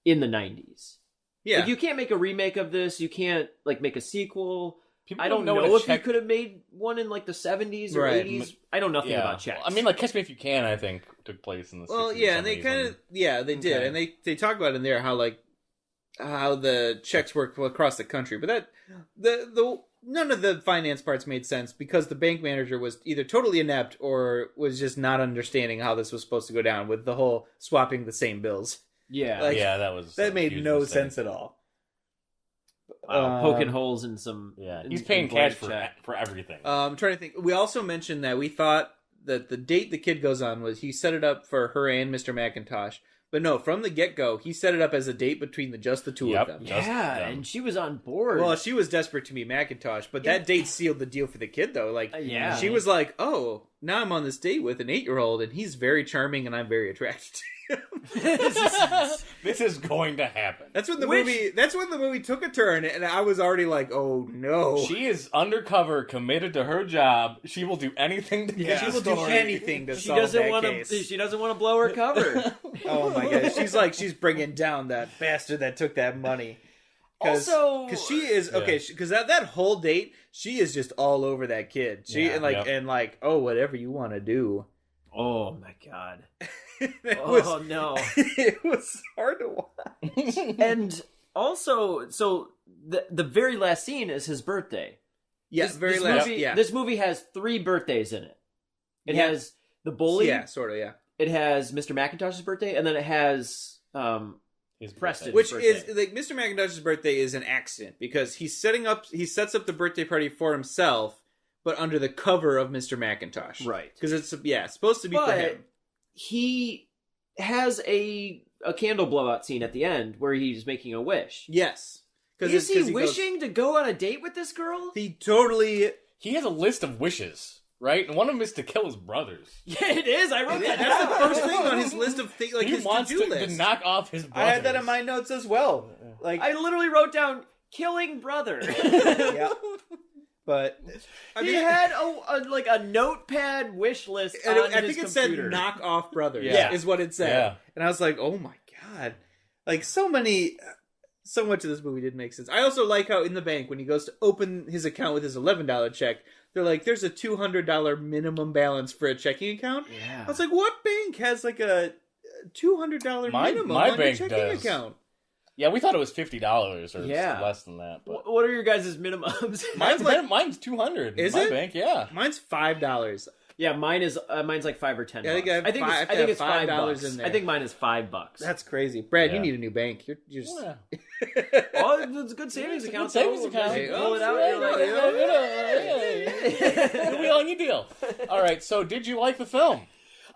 in the 90s. yeah. Like, you can't make a remake of this. You can't like make a sequel. People I don't know what a if check- you could have made one in like the 70s or Right. 80s. I know nothing Yeah. about checks. I mean, like Catch Me If You Can, I think took place in the. Well, 60s, yeah, and they 70s, kind of they did, Okay. and they talk about in there how like how the checks work across the country, but that the none of the finance parts made sense because the bank manager was either totally inept or was just not understanding how this was supposed to go down with the whole swapping the same bills. yeah. like, yeah, that was That a made huge no mistake. sense at all. Poking holes in some. Yeah, in- he's in paying blank cash check. for everything. I'm trying to think. We also mentioned that we thought that the date the kid goes on was he set it up for her and Mr. McIntosh. But no, from the get-go, he set it up as a date between just the two Yep. of them. Just Yeah, them. and she was on board. Well, she was desperate to meet Macintosh, but that date sealed the deal for the kid, though. Like, yeah. she was like, "Oh, now I'm on this date with an 8-year-old, and he's very charming, and I'm very attracted to him." This is going to happen. That's when the Which- movie. That's when the movie took a turn, and I was already like, "Oh no." She is undercover, committed to her job. She will do anything to get She the will do story. anything to she solve doesn't that want case. to. She doesn't want to blow her cover. Oh my god, she's bringing down that bastard that took that money. Also- because she is okay, because that whole date, she is just all over that kid. She Yeah, and like, oh, whatever you want to do. Oh my god. It Oh was no. it was hard to watch. And also, so the very last scene is his birthday. Yes, very this last. movie, Yeah, This movie has 3 birthdays in it. It Yeah. has the bully. yeah, sort of, yeah. It has Mr. McIntosh's birthday, and then it has His Preston. birthday. Which birthday. is like Mr. McIntosh's birthday is an accident because he sets up the birthday party for himself, but under the cover of Mr. McIntosh, Right. Because it's supposed to be for But him. he has a candle blowout scene at the end where he's making a wish. Yes, Is he wishing to go on a date with this girl? He totally. He has a list of wishes, right? And one of them is to kill his brothers. Yeah, it is. I wrote that. That's the down. first thing on his list of things, like He his wants to-do to list. knock off his brothers. I had that in my notes as well. Like, I literally wrote down killing brother. yeah. But I He mean, had a notepad wish list and on I his think it said computer. "knock off brothers." Yeah. is what it said. Yeah. And I was like, "Oh my god!" Like so much of this movie didn't make sense. I also like how in the bank when he goes to open his account with his $11 check, they're like, "There's a $200 minimum balance for a checking account." Yeah. I was like, "What bank has like a $200 My minimum my on bank your checking does. account?" Yeah, we thought it was $50 or Yeah. less than that. But What are your guys' minimums? mine's $200. Is my it? bank, yeah. Mine's $5. Yeah, mine's like $5 or $10. Yeah, I think I have I think five- I I think have it's $5 $5 in there. I think mine is $5. That's crazy, Brad. You Yeah. need a new bank. You're just. Yeah. Oh, it's a good savings It's a account. good savings though. account. You pull it out. Yeah, You're like, It'll be on your deal. All right, so did you like the film?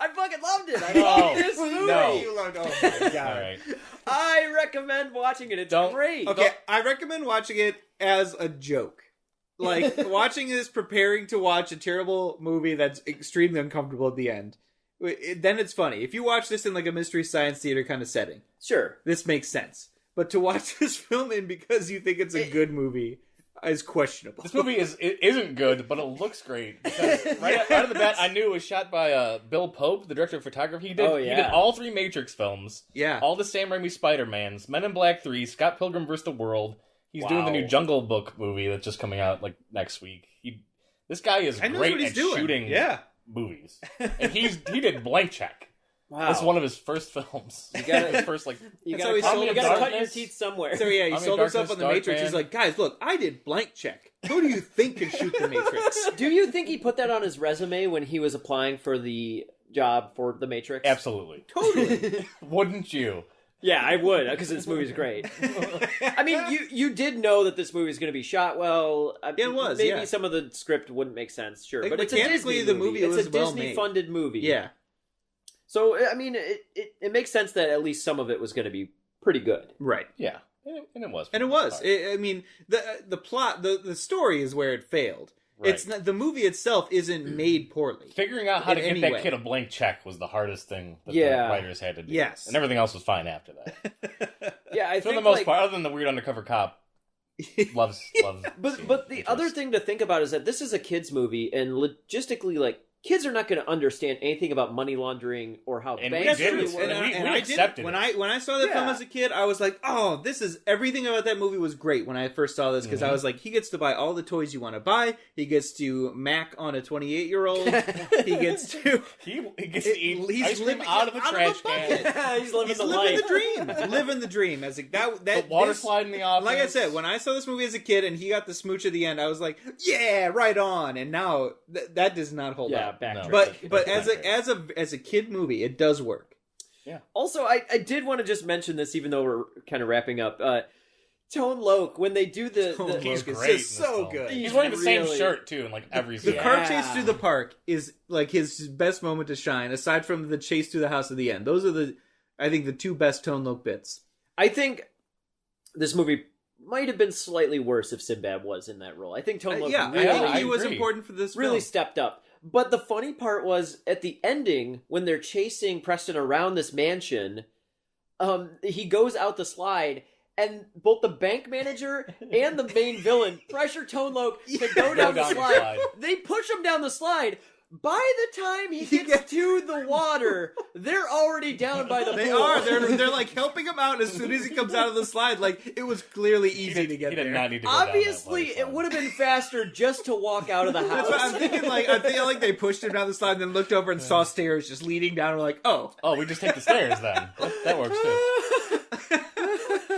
I fucking loved it. I No. love this movie. No. Oh my god. All right. I recommend watching it. It's Don't- great. Okay, I recommend watching it as a joke. Like watching this, preparing to watch a terrible movie that's extremely uncomfortable at the end. Then it's funny. If you watch this in like a mystery science theater kind of setting, Sure. this makes sense. But to watch this film in because you think it's a good movie is questionable. This movie isn't good, but it looks great. Because right out of the bat, I knew it was shot by Bill Pope, the director of photography. He did all 3 Matrix films. Yeah. All the Sam Raimi Spider-Mans, Men in Black 3, Scott Pilgrim vs. the World. He's doing the new Jungle Book movie that's just coming out like next week. This guy is I know great what he's at doing. shooting Yeah. movies. And he did Blank Check. Wow. That's one of his first films. gotta- his first like You That's how he gotta, sold you it. gotta cut your Darkness. teeth somewhere. So yeah, he I'm in sold himself Darkness, on the Dark Matrix. Man. He's like, guys, look, I did Blank Check. Who do you think can shoot the Matrix? Do you think he put that on his resume when he was applying for the job for The Matrix? Absolutely. Totally. Wouldn't you? Yeah, I would, because this movie's great. I mean, you did know that this movie was going to be shot well. It was, Maybe yeah. some of the script wouldn't make sense, sure. Like, but it's a mechanically, Disney the movie It's was a well Disney-funded movie. Yeah. So, I mean, it makes sense that at least some of it was going to be pretty good. Right. Yeah. And it was. And it was. I mean, the plot, the story is where it failed. Right. It's not, the movie itself isn't made poorly. Figuring out how in to get any that way. kid a blank check was the hardest thing that Yeah. the writers had to do. Yes. And everything else was fine after that. Yeah, I For think the most like, part, other than the weird undercover cop, loves. But the other thing to think about is that this is a kids movie, and logistically, like, kids are not going to understand anything about money laundering or how And banks we didn't. really work. And we I accepted did it. when I saw that film Yeah. as a kid. I was like, oh, this is everything about that movie was great when I first saw this because I was like, he gets to buy all the toys you want to buy. He gets to mac on a 28-year-old. He gets to He gets to eat he's ice cream living out of the trash bucket. can. He's living He's the living life. the dream. Living the dream. As like that The water this- slide in the office. Like I said, when I saw this movie as a kid and he got the smooch at the end, I was like, yeah, right on. And now that does not hold Yeah, up. backtrack. No. But as a kid movie, it does work. Also, I did want to just mention this, even though we're kind of wrapping up. Tone Loc, when they do the Tone Loc He's is great. just in this so film. good. He's wearing the same really- shirt too, in like every The scene. car chase through the park is like his best moment to shine, aside from the chase through the house at the end. Those are I think the two best Tone Loc bits. I think this movie might have been slightly worse if Sinbad was in that role. I think Tone Loc Yeah, really, I think I he was agree. important for this really film. stepped up. But the funny part was at the ending when they're chasing Preston around this mansion, he goes out the slide. And both the bank manager and the main villain pressure Tone Loc to go down the slide. They push him down the slide. By the time he gets to the water, they're already down by the They pool. are. They're like helping him out as soon as he comes out of the slide. Like it was clearly easy to get He did there. not need to go down that Obviously, water it slide. would have been faster just to walk out of the That's what I'm house. thinking. Like I feel like they pushed him down the slide, and then looked over and saw stairs just leading down. And we're like, oh, Oh, we just take the stairs then. That works too.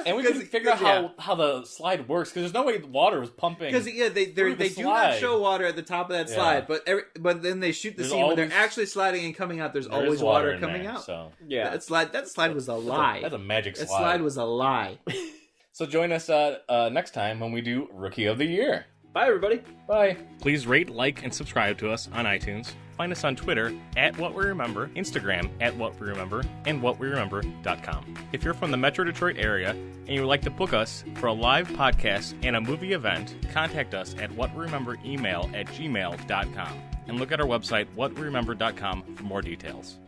And we can figure out how the slide works because there's no way the water was pumping. because they through the do not slide. show water at the top of that Yeah. slide, but then they shoot the There's scene where they're always- actually sliding and coming out. There's There is always water in coming there, out. So Yeah. That slide was a lie. that's a magic That slide. slide was a lie. So join us next time when we do Rookie of the Year. Bye, everybody. Bye. Please rate, like, and subscribe to us on iTunes. Find us on Twitter @WhatWeRemember, Instagram @WhatWeRemember, and WhatWeRemember.com. If you're from the Metro Detroit area and you would like to book us for a live podcast and a movie event, contact us at WhatWeRememberEmail@gmail.com and look at our website, WhatWeRemember.com, for more details.